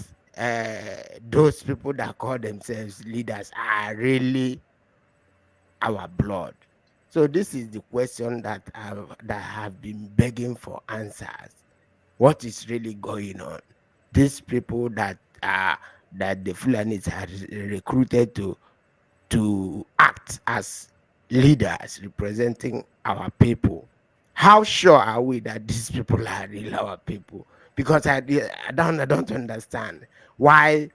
those people that call themselves leaders are really our blood? So this is the question that have been begging for answers. What is really going on? These people that the Fulanis have recruited to act as leaders representing our people. How sure are we that these people are really our people? Because I don't understand why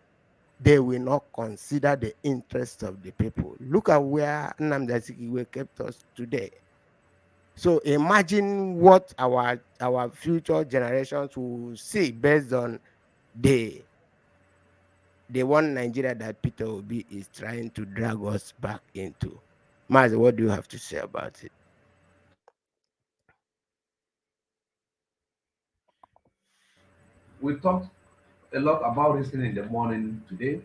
they will not consider the interests of the people. Look at where Nnamdi Azikiwe kept us today. So imagine what our future generations will see based on the one Nigeria that Peter Obi is trying to drag us back into. Mazi, what do you have to say about it? We talked a lot about this thing in the morning today,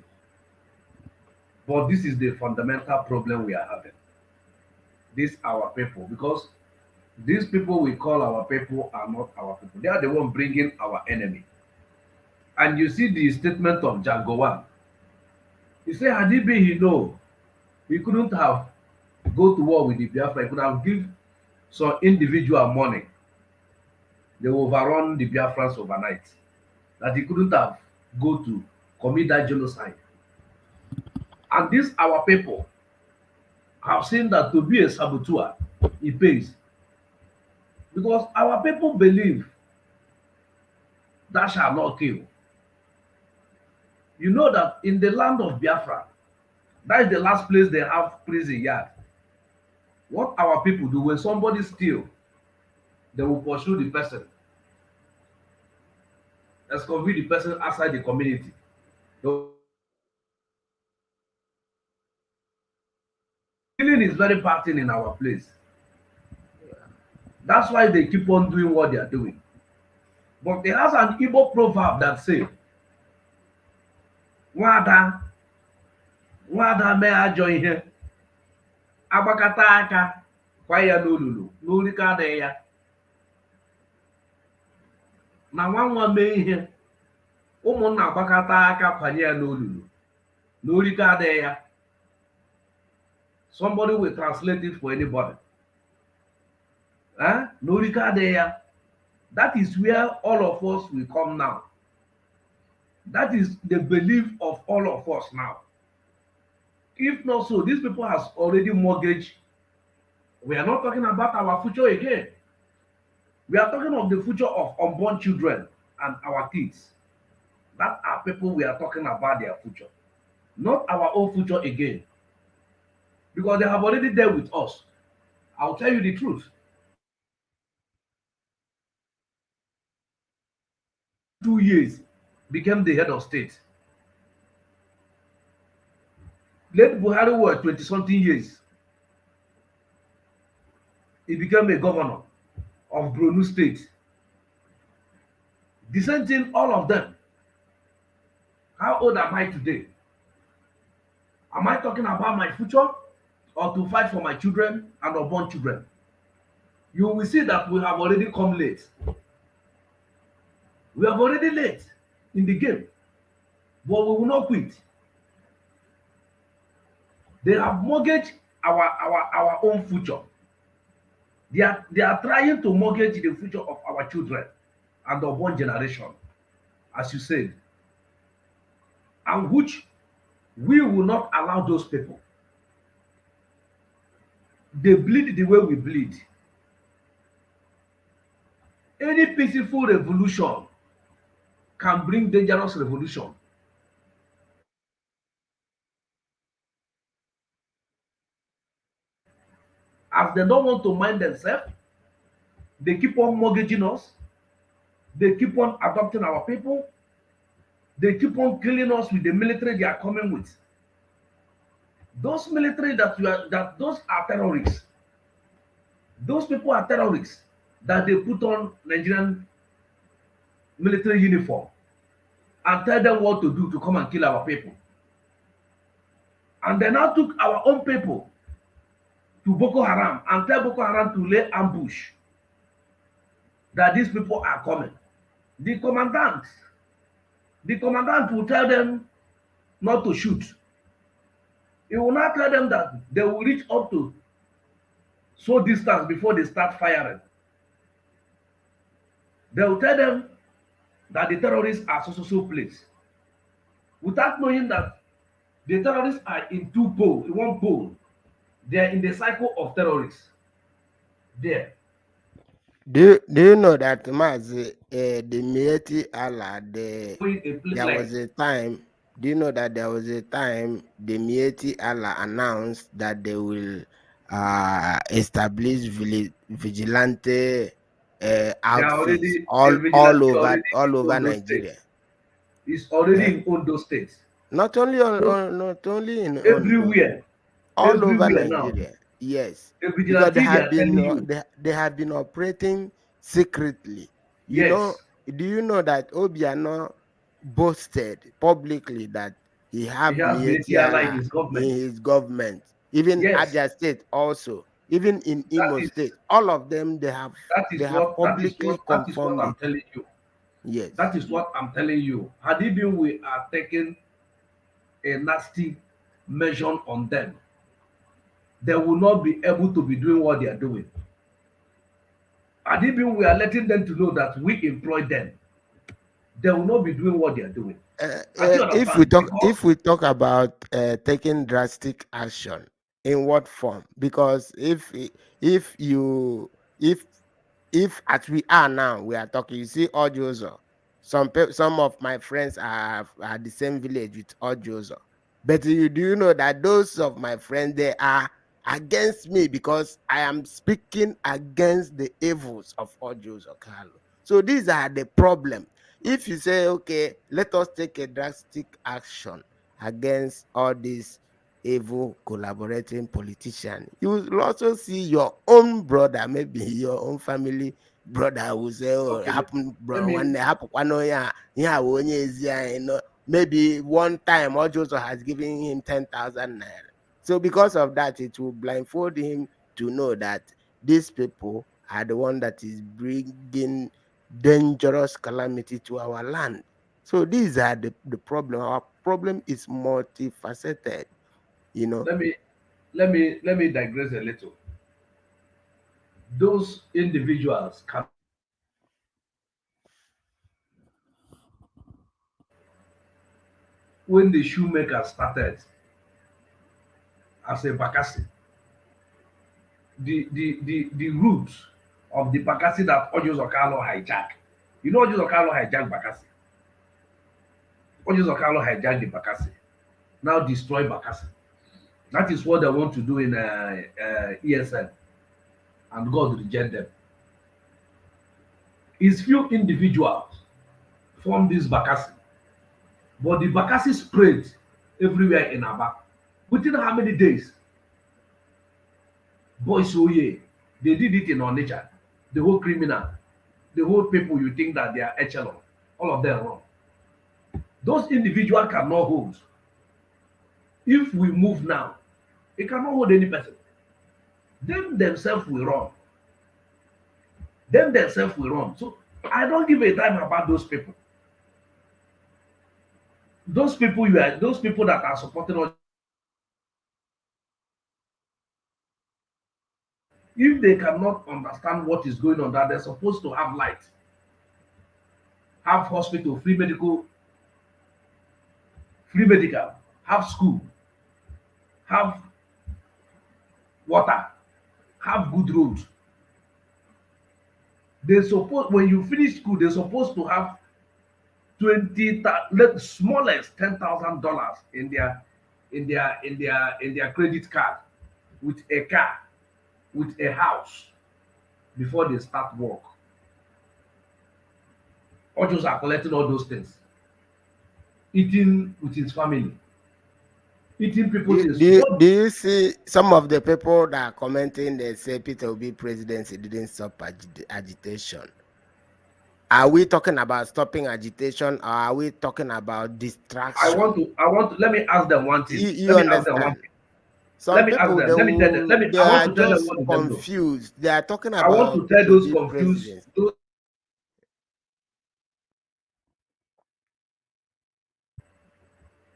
but this is the fundamental problem we are having. These our people, because these people we call our people are not our people. They are the one bringing our enemy. And you see the statement of Jagowan. He said, had it been he know, he couldn't have go to war with the Biafra. He could have give some individual money. They will overrun the Biafrans overnight. That he couldn't have go to commit that genocide. And these our people have seen that to be a saboteur, it pays. Because our people believe that shall not kill. You know that in the land of Biafra, that is the last place they have prison yard. What our people do when somebody steal, they will pursue the person, excavate the person outside the community. Stealing is very bad thing in our place. That's why they keep on doing what they are doing. But there has an Igbo proverb that say, Nwada mee ajọ ihe, agbakata aka kwa ya n'olulu, n'olika adịghị ya. Na nwa mee ihe, ụmụnna agbakata aka kwanye ya n'olulu, n'olika adịghị ya. Somebody will translate it for anybody. N'olika adịghị ya. That is where all of us will come now. That is the belief of all of us now. If not so, these people has already mortgaged. We are not talking about our future again. We are talking of the future of unborn children and our kids. That are people we are talking about their future. Not our own future again. Because they have already dealt with us. I'll tell you the truth. 2 years became the head of state. Late Buhari was 20-something years. He became a governor of Borno State. The same thing, all of them. How old am I today? Am I talking about my future or to fight for my children and unborn children? You will see that we have already come late. We have already late in the game, but we will not quit. They have mortgaged our own future. They are trying to mortgage the future of our children and the one generation, as you said, and which we will not allow those people. They bleed the way we bleed. Any peaceful revolution can bring dangerous revolution. As they don't want to mind themselves, they keep on mortgaging us. They keep on adopting our people. They keep on killing us with the military they are coming with. Those military that those are terrorists. Those people are terrorists that they put on Nigerian military uniform and tell them what to do to come and kill our people. And they now took our own people to Boko Haram and tell Boko Haram to lay ambush that these people are coming. The commandant will tell them not to shoot. He will not tell them that they will reach up to so distance before they start firing. They will tell them that the terrorists are so place, without knowing that the terrorists are in one pole. They are in the cycle of terrorists. There. Do you know that Mazi, the Mieti Allah, there was a time. Do you know that there was a time the Mieti Allah announced that they will establish vigilante outfits all over Nigeria. It's already in Ondo State. Not only in everywhere. All over Nigeria. Now. Yes, because they have been operating secretly. You know, do you know that Obiano boasted publicly that he have Mietiala in his government, even Abia State also, even in Imo State, all of them they have publicly confirmed it. I'm telling you. Yes, that is what I'm telling you. Had it been we are taking a nasty measure on them, they will not be able to be doing what they are doing. And even we are letting them to know that we employ them, they will not be doing what they are doing. If we talk about taking drastic action, in what form? Because if as we are now, we are talking, you see Ojozo. Some of my friends are the same village with Ojozo. But do you know that those of my friends, they are against me because I am speaking against the evils of Ojozo Kalu. So these are the problem. If you say, okay, let us take a drastic action against all these evil collaborating politician, you will also see your own brother, maybe your own family brother, who say, oh, happen, bro, maybe one time Ojozo has given him 10,000 naira. So because of that, it will blindfold him to know that these people are the one that is bringing dangerous calamity to our land. So these are the problem. Our problem is multifaceted. You know. Let me digress a little. Those individuals can when the shoemaker started as a Bakassi, the roots of the Bakassi that Ojozo Kalu hijacked. You know Ojozo Kalu hijacked Bakassi. Ojozo Kalu hijacked the Bakassi. Now destroy Bakassi. That is what they want to do in ESN. And God reject them. It's few individuals form this Bakassi. But the Bakassi spread everywhere in Aba. Within how many days? Boys, oh yeah, they did it in Onitsha. The whole criminal, the whole people you think that they are echelon, all of them wrong. Those individuals cannot hold. If we move now, it cannot hold any person. Them themselves will run. Them themselves will run. So I don't give a time about those people. Those people that are supporting us. If they cannot understand what is going on, that they're supposed to have light, have hospital, free medical, have school, have water, have good roads. They suppose when you finish school, they're supposed to have 20, smallest $10,000 in their credit card, with a car, with a house, before they start work. Others are collecting all those things, eating with his family, eating people's things. Do you see some of the people that are commenting, they say Peter Obi presidency didn't stop agitation? Are we talking about stopping agitation, or are we talking about distraction? I want to let me ask them one thing. You understand? Some people, let me tell them. they are just confused. They are talking about. I want to tell those confused.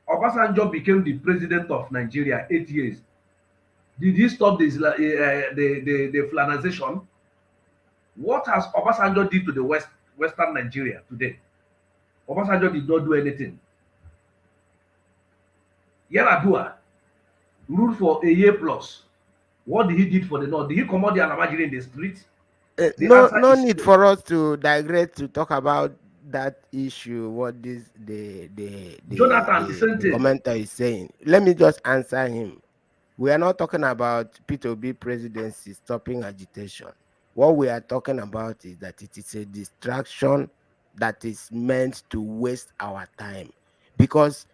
Obasanjo became the president of Nigeria 8 years. Did he stop the Flanization? What has Obasanjo did to the Western Nigeria today? Obasanjo did not do anything. Yaradua ruled for a year plus. What did he did for the North? Did he come out the Alamajiri in the streets? No need for us to digress to talk about that issue. What this the commenter is saying. Let me just answer him. We are not talking about Peter Obi presidency stopping agitation. What we are talking about is that it is a distraction that is meant to waste our time, because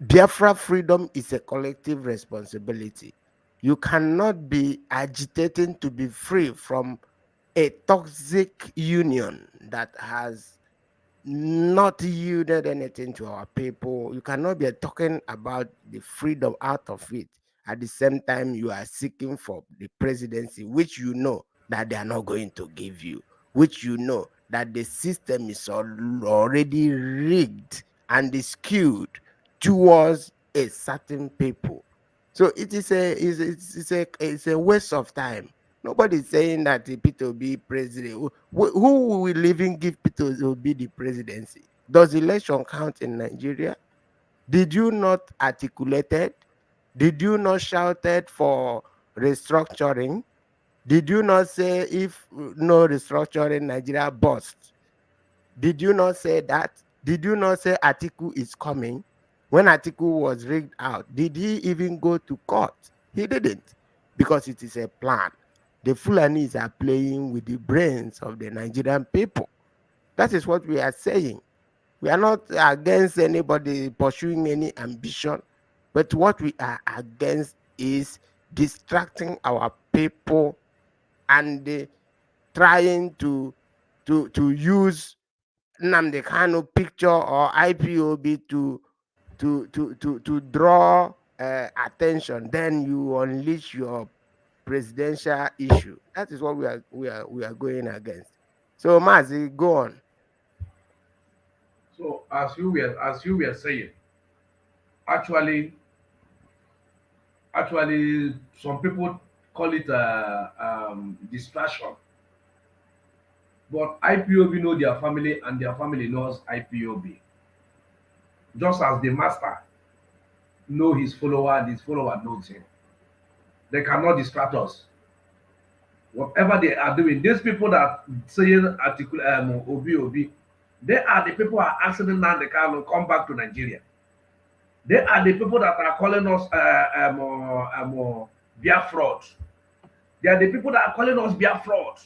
Biafra freedom is a collective responsibility. You cannot be agitating to be free from a toxic union that has not yielded anything to our people. You cannot be talking about the freedom out of it. At the same time, you are seeking for the presidency, which you know that they are not going to give you, which you know that the system is already rigged and is skewed towards a certain people. So it is it's a waste of time. Nobody's saying that the Peter Obi president. Who will even give Peter Obi the presidency? Does election count in Nigeria? Did you not articulate it? Did you not shouted for restructuring? Did you not say if no restructuring, Nigeria bust? Did you not say that? Did you not say Atiku is coming? When Atiku was rigged out, did he even go to court? He didn't, because it is a plan. The Fulanis are playing with the brains of the Nigerian people. That is what we are saying. We are not against anybody pursuing any ambition, but what we are against is distracting our people and trying to use Nnamdi Kanu picture or IPOB to draw attention. Then you unleash your presidential issue. That is what we are going against. So Mazi, go on. So as you were saying, actually, some people call it distraction. But IPOB know their family, and their family knows IPOB. Just as the master know his follower, and his follower knows him. They cannot distract us. Whatever they are doing, these people that saying Obi, they are the people who are asking Nnamdi Kanu come back to Nigeria. They are the people that are calling us Biafra. They are the people that are calling us Biafra.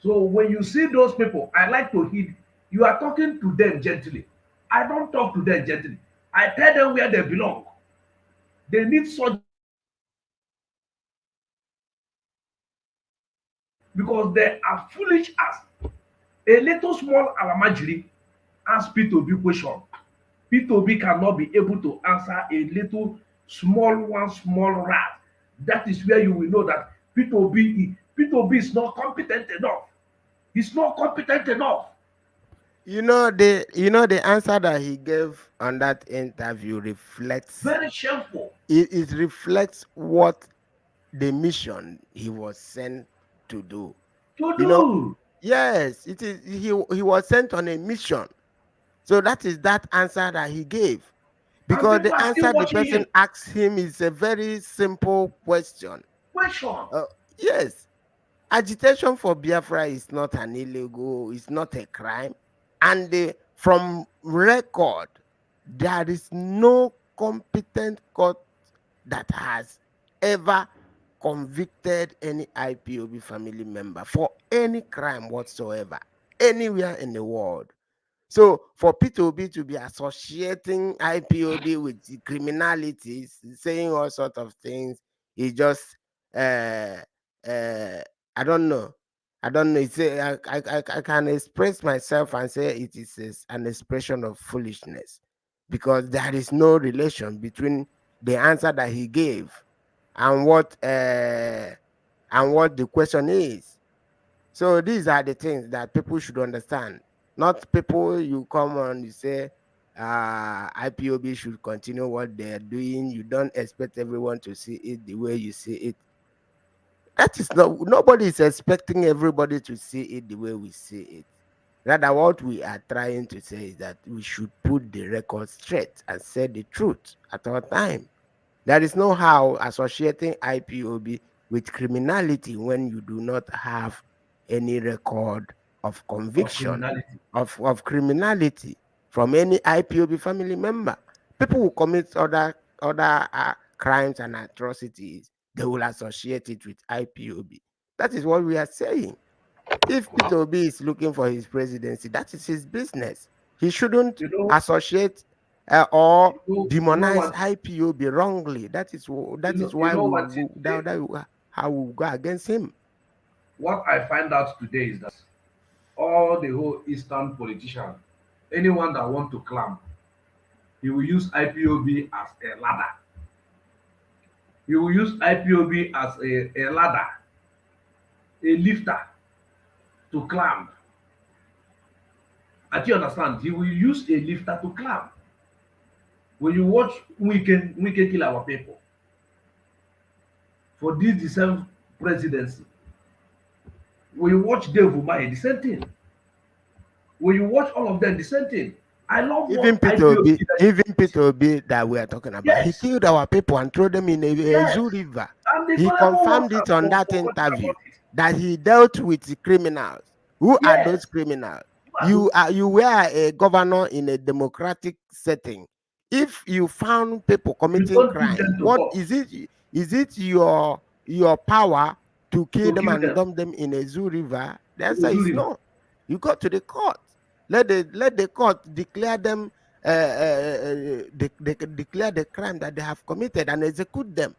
So when you see those people, I like to heed. You are talking to them gently. I don't talk to them gently. I tell them where they belong. They need such, because they are foolish as a little small alamajiri. Ask P2B question. P2B cannot be able to answer a little small rat. That is where you will know that P2B is not competent enough. He's not competent enough. You know the answer that he gave on that interview reflects very shameful. It reflects what the mission he was sent to do. To You know, do. yes, it is. He was sent on a mission. So that is that answer that he gave. And Because people the are still answer the watching person him. asked him is a very simple question. Question. Yes, agitation for Biafra is not an illegal, it's not a crime. And from record, there is no competent court that has ever convicted any IPOB family member for any crime whatsoever, anywhere in the world. So for P2B to be associating IPOB with the criminalities, saying all sorts of things, it just uh, uh, I don't know. I don't know. It's I can express myself and say it is an expression of foolishness, because there is no relation between the answer that he gave and what the question is. So these are the things that people should understand. Not people you come on, you say IPOB should continue what they're doing. You don't expect everyone to see it the way you see it. That is not, nobody is expecting everybody to see it the way we see it. Rather, what we are trying to say is that we should put the record straight and say the truth at all time. There is no how associating IPOB with criminality when you do not have any record of Of conviction criminality. of criminality from any IPOB family member. People who commit other crimes and atrocities, they will associate it with IPOB. That is what we are saying. If Peter Obi is looking for his presidency, that is his business. He shouldn't You know, associate or you know demonize what IPOB wrongly. That is you why know what it is? how we go against him. What I find out today is that all the whole Eastern politician, anyone that want to climb, he will use IPOB as a ladder. He will use IPOB as a ladder, a lifter to climb. Do you understand? He will use a lifter to climb. When you watch Wike kill our people for this the same presidency, when you watch Dave Umahi, the same thing. When you watch all of them, the same thing. I love Even what Peter IPOB Obi, leadership even is. Peter Obi that we are talking about, he Yes, killed our people and threw them in a yes. zoo river. And they He don't ever want confirmed it am on for that forgotten interview about it. that he dealt with the criminals. Who are those Yes. criminals? You You were a governor in a democratic setting. If you found people committing don't give crime, them to what court is it? Is it your power to kill to them kill and them dump them in a zoo river? The in answer the Zoo is River. no. You go to the court. Let the court declare them declare the crime that they have committed and execute them.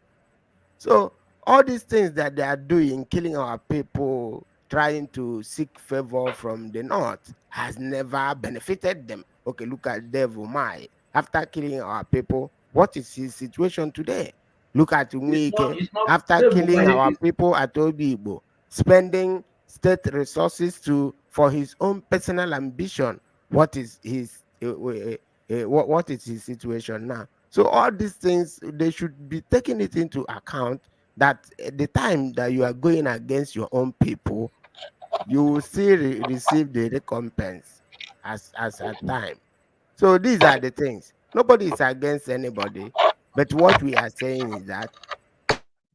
So all these things that they are doing, killing our people, trying to seek favor from the north, has never benefited them. Okay, look at Devil Mai. After killing our people, what is his situation today? Look at Nwike. It's not After Dave killing Umahi our is people at Obibo, spending state resources for his own personal ambition. What is his what is his situation now? So all these things, they should be taking it into account that the time that you are going against your own people, you will still receive the recompense as a time. So these are the things. Nobody is against anybody, but what we are saying is that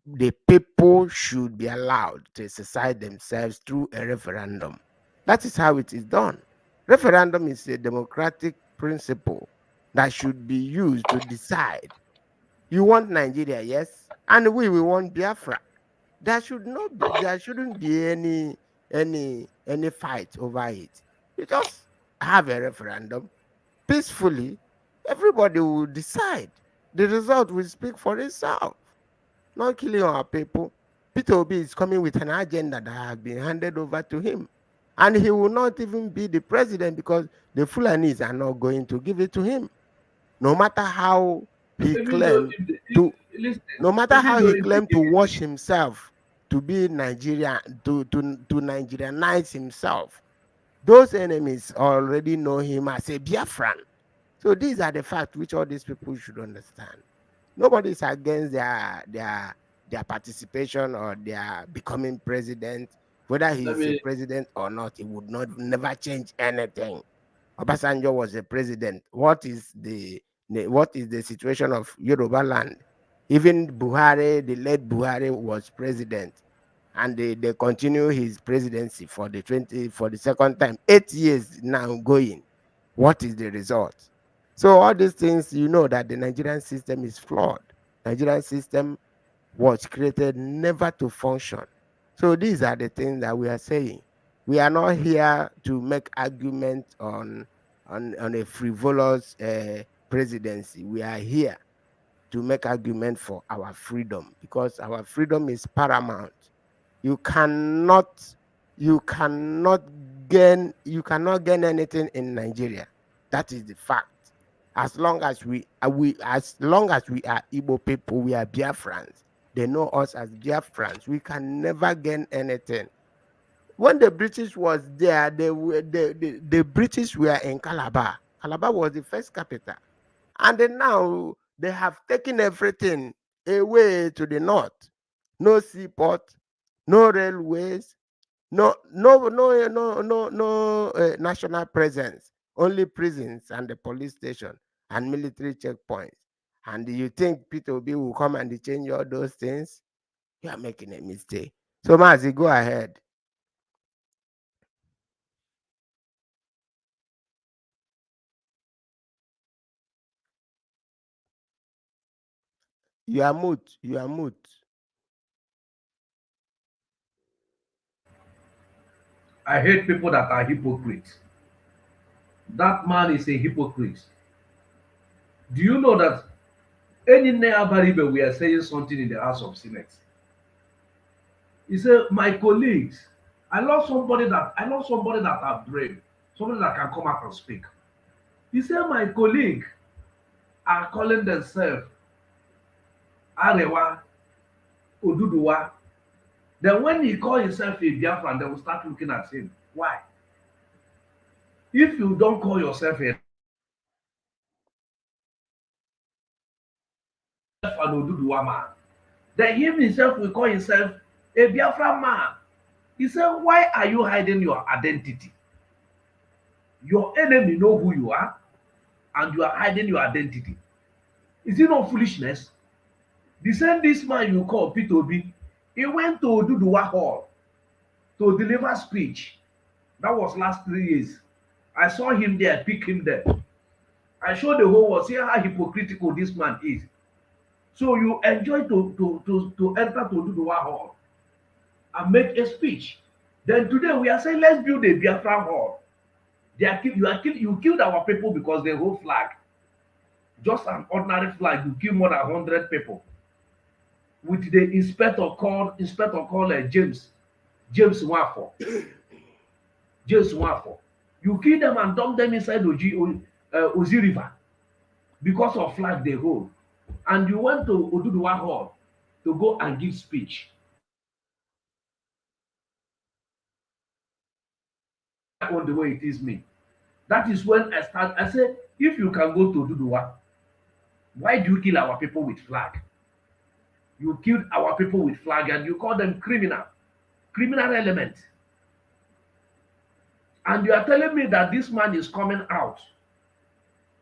the people should be allowed to exercise themselves through a referendum. That is how it is done. Referendum is a democratic principle that should be used to decide. You want Nigeria, yes, and we want Biafra. There shouldn't be any fight over it. You just have a referendum peacefully. Everybody will decide. The result will speak for itself. Not killing our people. Peter Obi is coming with an agenda that has been handed over to him. And he will not even be the president because the Fulanis are not going to give it to him. No matter how he even though claimed to listen, no matter even how though he if they claimed to give it to wash him, himself, to be Nigerian, to Nigerianize himself, those enemies already know him as a Biafran. So these are the facts which all these people should understand. Nobody is against their participation or their becoming president, whether he's a president or not, it would not never change anything. Obasanjo was a president. What is the situation of Yoruba land? Even Buhari, the late Buhari, was president, and they continue his presidency for the second time. 8 years now going. What is the result? So all these things, you know that the Nigerian system is flawed. Nigerian system was created never to function. So these are the things that we are saying. We are not here to make argument on a frivolous presidency. We are here to make argument for our freedom, because our freedom is paramount. You cannot gain anything in Nigeria. That is the fact. As long as we are Igbo people, we are Biafrans. They know us as Biafrans. We can never gain anything. When the British was there, the British were in Calabar. Calabar was the first capital. And then now they have taken everything away to the north. No seaport, no railways, no national presence, only prisons and the police station and military checkpoints. And you think Peter Obi will come and change all those things? You are making a mistake. So Mazi, go ahead. You are mute. You are mute. I hate people that are hypocrites. That man is a hypocrite. Do you know that any Neabaribe we are saying something in the House of Senate? He said, my colleagues, I love somebody that are brave, somebody that can come out and speak. He said, my colleague are calling themselves Arewa, Oduduwa. Then when he call himself a Biafran, they will start looking at him. Why? If you don't call yourself an Oduduwa man, then him himself will call himself a Biafra man. He said, why are you hiding your identity? Your enemy know who you are, and you are hiding your identity. Is it not foolishness? The same this man you call Peter Obi, he went to Oduduwa Hall to deliver speech. That was last 3 years. I saw him there, pick him there. I showed the whole world, see how hypocritical this man is. So you enjoy to enter to Oduduwa Hall and make a speech. Then today we are saying, let's build a Biafra Hall. You killed our people because they hold flag. Just an ordinary flag, you kill more than 100 people. With the inspector called James Wafo. James Wafo. You kill them and dump them inside Ozi River because of flag they hold. And you went to Oduduwa Hall to go and give speech. On the way it is me. That is when I said, if you can go to Oduduwa, why do you kill our people with flag? You killed our people with flag and you call them criminal element. And you are telling me that this man is coming out,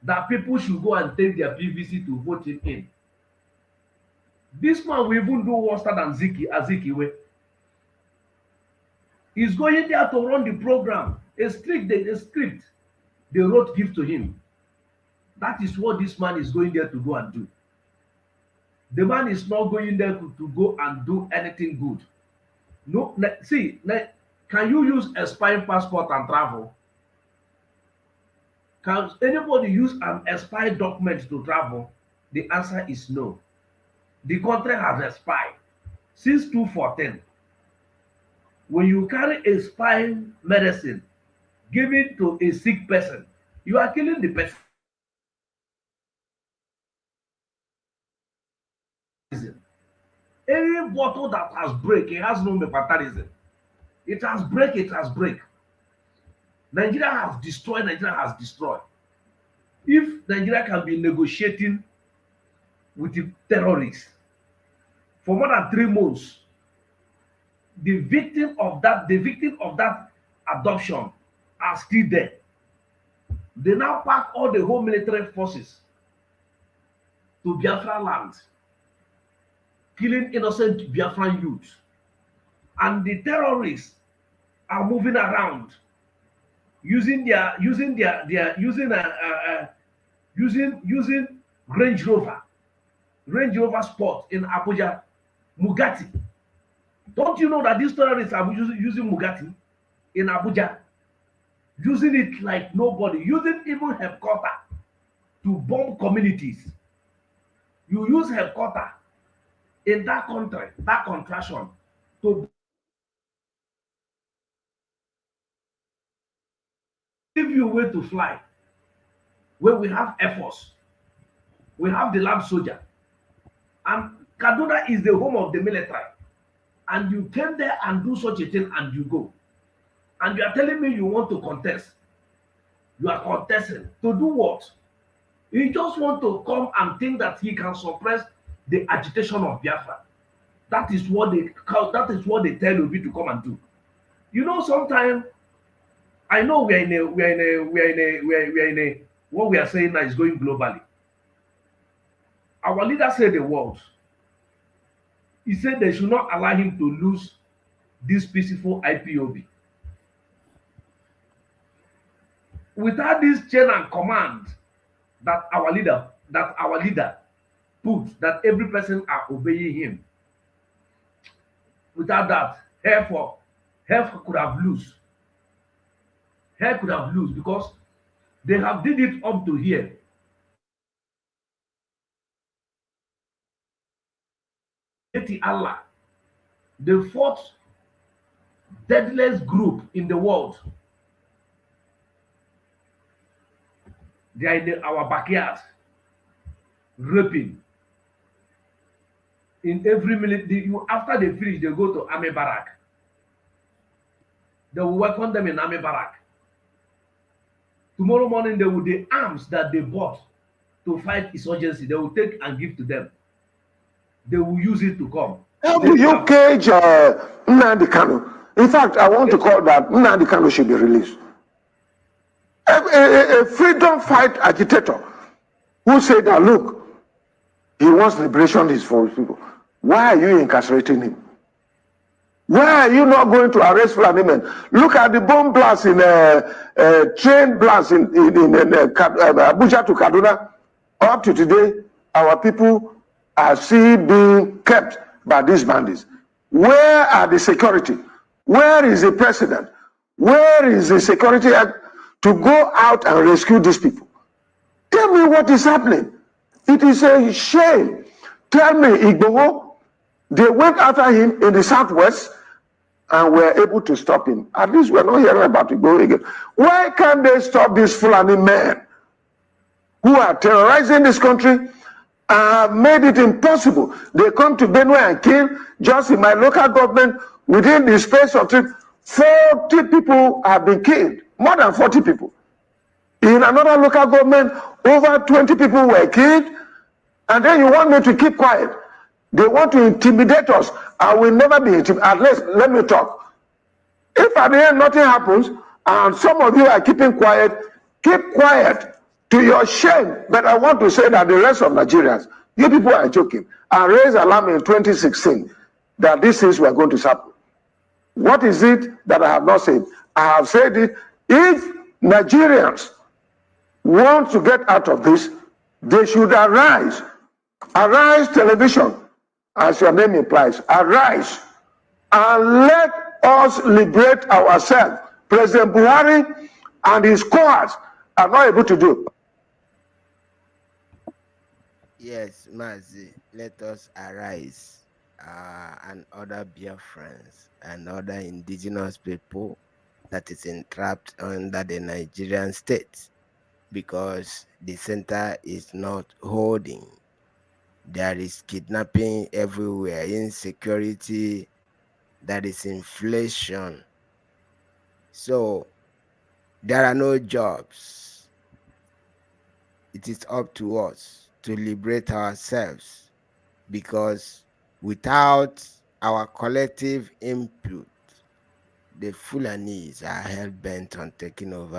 that people should go and take their PVC to vote him in. This man will even do worse than Azikiwe. He's going there to run the program. A script they wrote give to him. That is what this man is going there to go and do. The man is not going there to go and do anything good. No, see, can you use expired passport and travel? Can anybody use an expired document to travel? The answer is no. The country has expired since 2014. When you carry expired medicine, give it to a sick person, you are killing the person. Any bottle that has break, it has no metabolism. It has break. Nigeria has destroyed. If Nigeria can be negotiating with the terrorists for more than 3 months. The victim of that adoption are still there. They now pack all the whole military forces to Biafra land, killing innocent Biafran youth. And the terrorists are moving around using Range Rover Sport in Abuja, Mugatti. Don't you know that these terrorists are using Mugatti in Abuja? Using it like nobody, using even helicopter to bomb communities. You use helicopter in that country, that contraction, to give you a way to fly. When we have Air Force, we have the land soldier, and Kaduna is the home of the military. And you came there and do such a thing and you go. And you are telling me you want to contest. You are contesting. To do what? You just want to come and think that he can suppress the agitation of Biafra. That is what they tell you to come and do. You know, sometimes I know we are in a what we are saying now is going globally. Our leader said the words. He said they should not allow him to lose this peaceful IPOB. Without this chain and command that our leader put, that every person are obeying him. Without that, hell could have lost. Hell could have lost because they have did it up to here. Allah, the fourth deadliest group in the world. They are in our backyard, raping. In every minute, after they finish, they go to army barrack. They will welcome them in army barrack. Tomorrow morning, they will the arms that they bought to fight insurgency, they will take and give to them. They will use it to come. How do you cage Nnamdi Kanu? In fact, I want to call that Nnamdi Kanu should be released. A freedom fight agitator who said that, look, he wants liberation for his people. Why are you incarcerating him? Why are you not going to arrest Fulani men? Look at the bomb blast in train blast in Abuja to Kaduna. Up to today, our people are still being kept by these bandits. Where are the security? Where is the president? Where is the security act to go out and rescue these people? Tell me what is happening. It is a shame. Tell me, Igboho, they went after him in the southwest and were able to stop him. At least we're not hearing about Igboho again. Why can't they stop these Fulani men who are terrorizing this country and have made it impossible? They come to Benue and kill. Just in my local government, within the space of 40 people have been killed. More than 40 people. In another local government, over 20 people were killed. And then you want me to keep quiet. They want to intimidate us. I will never be intimidated. At least, let me talk. If at the end nothing happens, and some of you are keeping quiet, keep quiet to your shame. But I want to say that the rest of Nigerians, you people are joking. I raised alarm in 2016 that these things were going to happen. What is it that I have not said? I have said it. If Nigerians want to get out of this, they should arise. Arise television, as your name implies. Arise and let us liberate ourselves. President Buhari and his cohorts are not able to do. Yes, Mazi, let us arise and other Biafrans and other indigenous people that is entrapped under the Nigerian state, because the center is not holding. There is kidnapping everywhere, insecurity, there is inflation. So there are no jobs. It is up to us to liberate ourselves, because Without our collective input, the Fulanis are hell-bent on taking over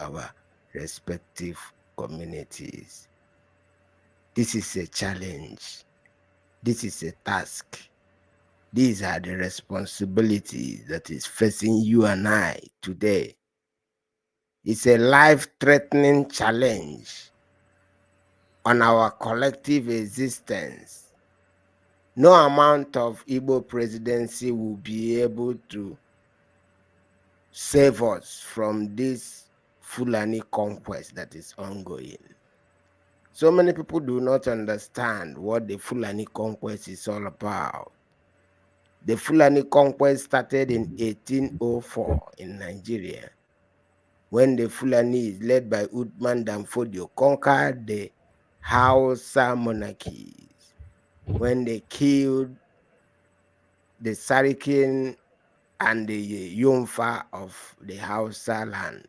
our respective communities. This is a challenge. This is a task. These are the responsibilities that is facing you and I today. It's a life-threatening challenge on our collective existence. No amount of Igbo presidency will be able to save us from this Fulani conquest that is ongoing. So many people do not understand what the Fulani conquest is all about. The Fulani conquest started in 1804 in Nigeria, when the Fulanis, led by Uthman Danfodio, conquered the Hausa monarchies, when they killed the Sarikin and the Yomfa of the Hausa land,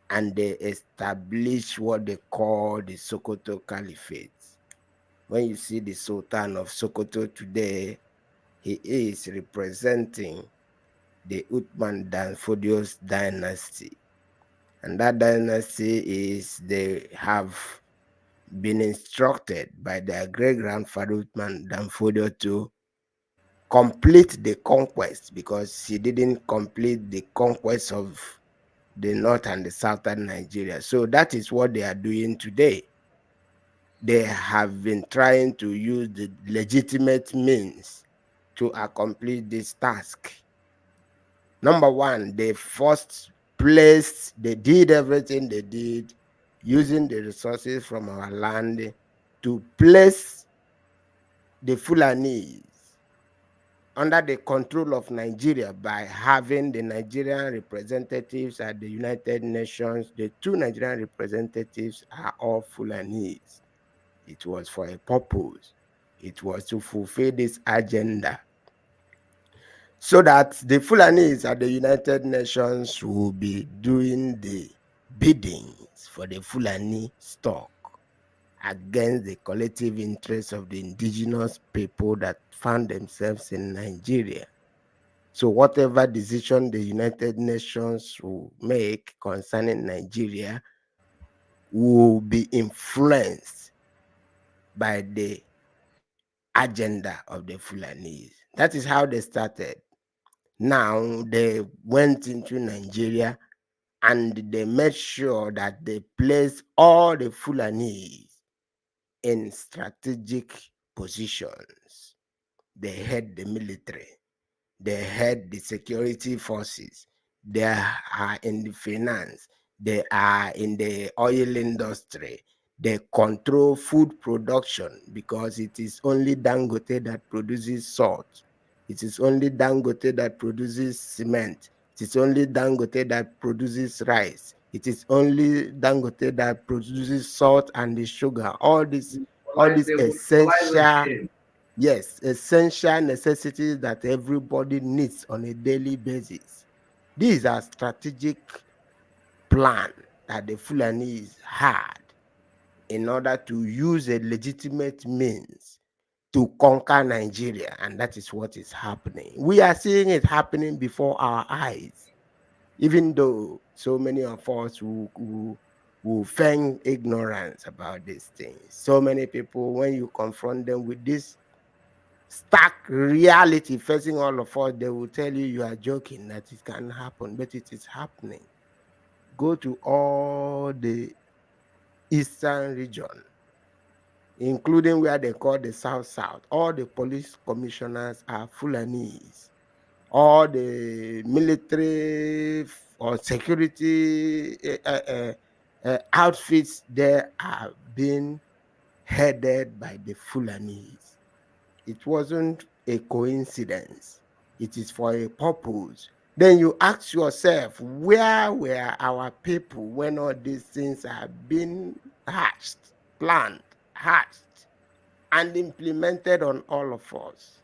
and they established what they call the Sokoto Caliphate. When you see the Sultan of Sokoto today, he is representing the Uthman Danfodio's dynasty. And that dynasty is, they have been instructed by their great-grandfather Uthman Danfodio to complete the conquest, because he didn't complete the conquest of the north and the southern Nigeria. So that is what they are doing today. They have been trying to use the legitimate means to accomplish this task. Number one, they first placed, they did everything they did using the resources from our land to place the Fulanis under the control of Nigeria by having the Nigerian representatives at the United Nations. The two Nigerian representatives are all Fulanis. It was for a purpose. It was to fulfill this agenda, so that the Fulanis at the United Nations will be doing the biddings for the Fulani stock against the collective interests of the indigenous people that found themselves in Nigeria. So whatever decision the United Nations will make concerning Nigeria will be influenced by the agenda of the Fulanis. That is how they started. Now they went into Nigeria and they made sure that they placed all the Fulanis in strategic positions. They had the military, they had the security forces, they are in the finance, they are in the oil industry, they control food production, because it is only Dangote that produces salt. It is only Dangote that produces cement. It is only Dangote that produces rice. It is only Dangote that produces salt and the sugar. All these essential, yes, essential necessities that everybody needs on a daily basis. These are strategic plan that the Fulanis had in order to use a legitimate means to conquer Nigeria, and that is what is happening. We are seeing it happening before our eyes, even though so many of us who feign ignorance about these things. So many people, when you confront them with this stark reality facing all of us, they will tell you are joking, that it can happen, but it is happening. Go to all the eastern region, including where they call the South. All the police commissioners are Fulanese. All the military or security outfits there are being headed by the Fulanese. It wasn't a coincidence. It is for a purpose. Then you ask yourself, where were our people when all these things have been hatched, planned, hatched, and implemented on all of us?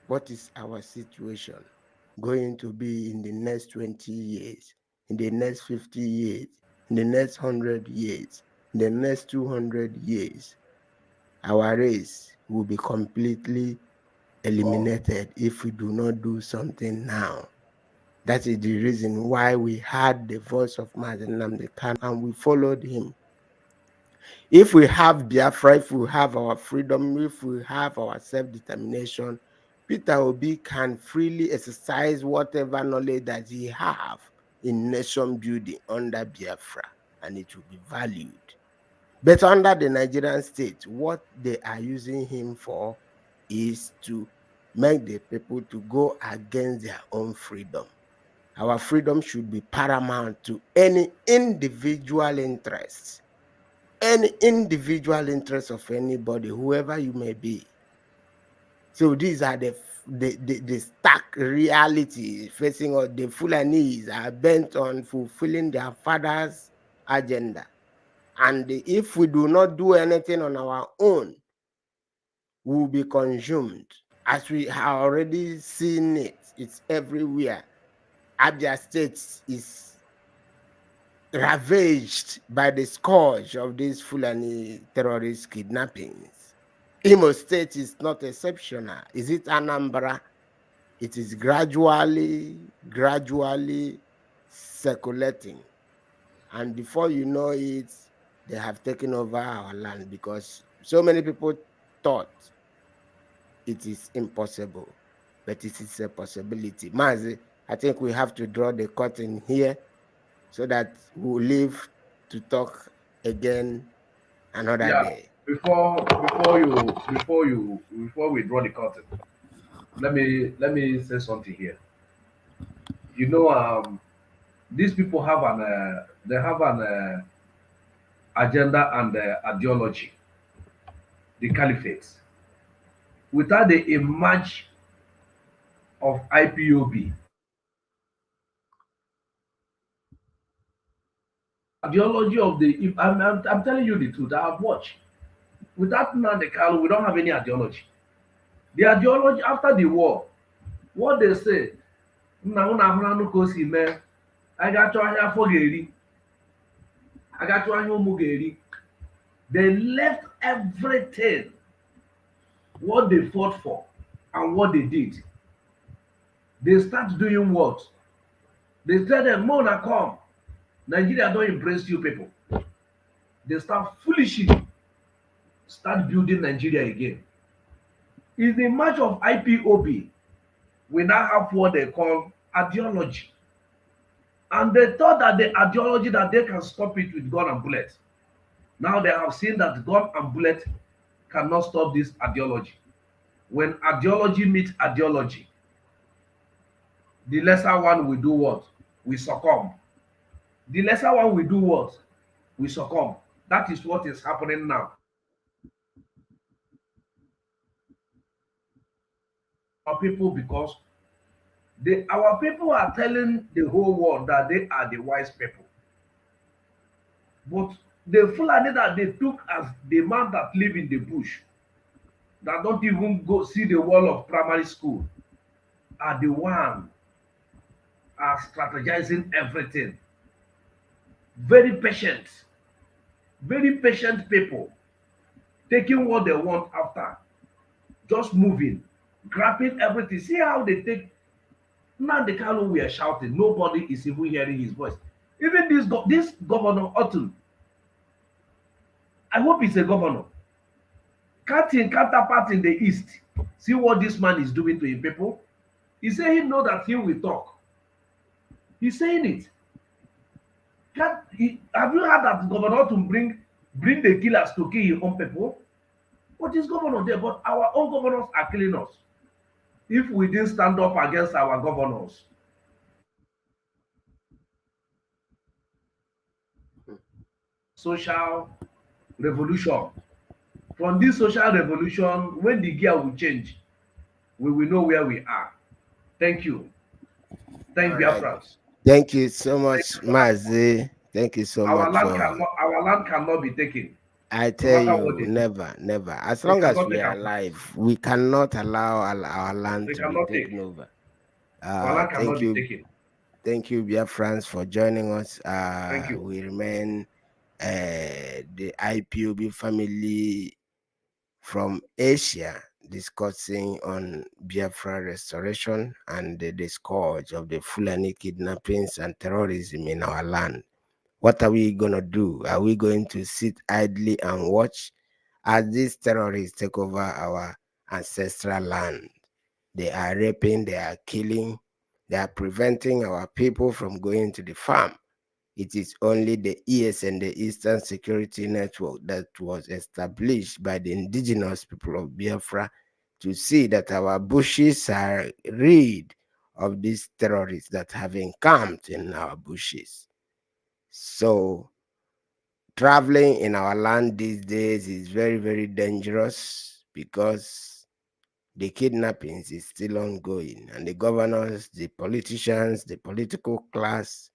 What is our situation going to be in the next 20 years, in the next 50 years, in the next 100 years, in the next 200 years? Our race will be completely eliminated if we do not do something now. That is the reason why we had the voice of Mazi Kalu and we followed him. If we have Biafra, if we have our freedom, if we have our self-determination, Peter Obi can freely exercise whatever knowledge that he have in nation building under Biafra, and it will be valued. But under the Nigerian state, what they are using him for is to make the people to go against their own freedom. Our freedom should be paramount to any individual interest. Any individual interest of anybody, whoever you may be. So these are the stark reality facing us. The Fulanis are bent on fulfilling their father's agenda. And if we do not do anything on our own, we will be consumed. As we have already seen it, it's everywhere. Abia State is ravaged by the scourge of these Fulani terrorist kidnappings. Imo State is not exceptional. Is it Anambra? It is gradually circulating. And before you know it, they have taken over our land because so many people thought it is impossible, but it is a possibility. Mazi, I think we have to draw the curtain here so that we'll live to talk again another day. Before we draw the curtain, let me say something here. You know, these people have an agenda and ideology, the caliphate. Without the emerge of IPOB, ideology of the, I'm telling you the truth, I have watched. Without Mazi Kalu, we don't have any ideology. The ideology after the war, what they say, they left everything, what they fought for and what they did. They start doing what? They tell them, Mona, come. Nigeria don't embrace you people. They start foolishly start building Nigeria again. It's the march of IPOB. We now have what they call ideology. And they thought that the ideology that they can stop it with gun and bullet. Now they have seen that gun and bullet cannot stop this ideology. When ideology meets ideology, the lesser one will do what? We succumb. The lesser one will do what? We succumb. That is what is happening now. Our people, because our people are telling the whole world that they are the wise people. But the Fulani that they took as the man that live in the bush, that don't even go see the wall of primary school, are the one are strategizing everything. Very patient people, taking what they want after, just moving, grabbing everything. See how they take. Now the Kalu we are shouting, nobody is even hearing his voice. Even this governor Otun, I hope he's a governor. Counterpart in the east. See what this man is doing to his people. He say he know that he will talk. He's saying it. Have you heard that governor Otun bring the killers to kill his own people? What is governor there? But our own governors are killing us. If we didn't stand up against our governors, social revolution. From this social revolution, when the gear will change, we will know where we are. Thank you. Thank you, friends. Thank you so much, Mazi. Thank you so much. Our land cannot be taken. I tell you, never. As long as we are alive, we cannot allow our land to be taken over. Thank you. Thank you, Biafrans, for joining us. Thank you. We remain the IPOB family from Asia discussing on Biafra restoration and the scourge of the Fulani kidnappings and terrorism in our land. What are we going to do? Are we going to sit idly and watch as these terrorists take over our ancestral land? They are raping, they are killing, they are preventing our people from going to the farm. It is only the ES and the Eastern Security Network that was established by the indigenous people of Biafra to see that our bushes are rid of these terrorists that have encamped in our bushes. So traveling in our land these days is very, very dangerous because the kidnappings is still ongoing, and the governors, the politicians, the political class,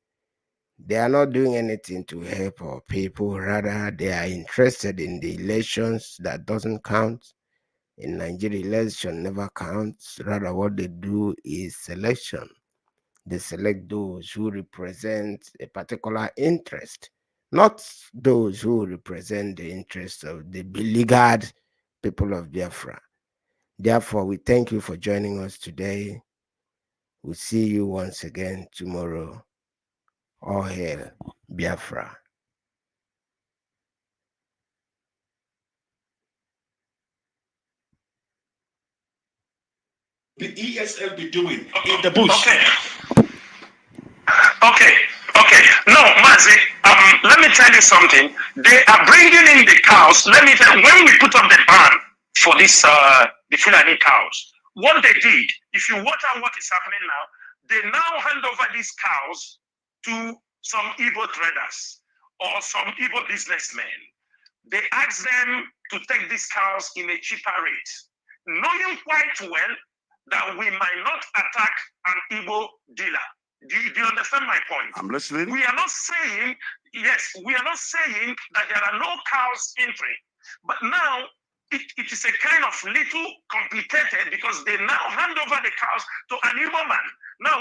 they are not doing anything to help our people. Rather, they are interested in the elections that doesn't count. In Nigeria, election never counts. Rather, what they do is selection. They select those who represent a particular interest, not those who represent the interests of the beleaguered people of Biafra. Therefore, we thank you for joining us today. We'll see you once again tomorrow. All hail Biafra. The ESL be doing in the bush? Okay. No, Mazi, let me tell you something. They are bringing in the cows. Let me tell you, when we put up the ban for this, the Fulani cows, what they did, if you watch out what is happening now, they now hand over these cows to some Igbo traders or some Igbo businessmen. They ask them to take these cows in a cheaper rate, knowing quite well that we might not attack an Igbo dealer. Do you understand my point? I'm listening. We are not saying, yes, we are not saying that there are no cows entering. But now, it is a kind of little complicated because they now hand over the cows to an Igbo man. Now,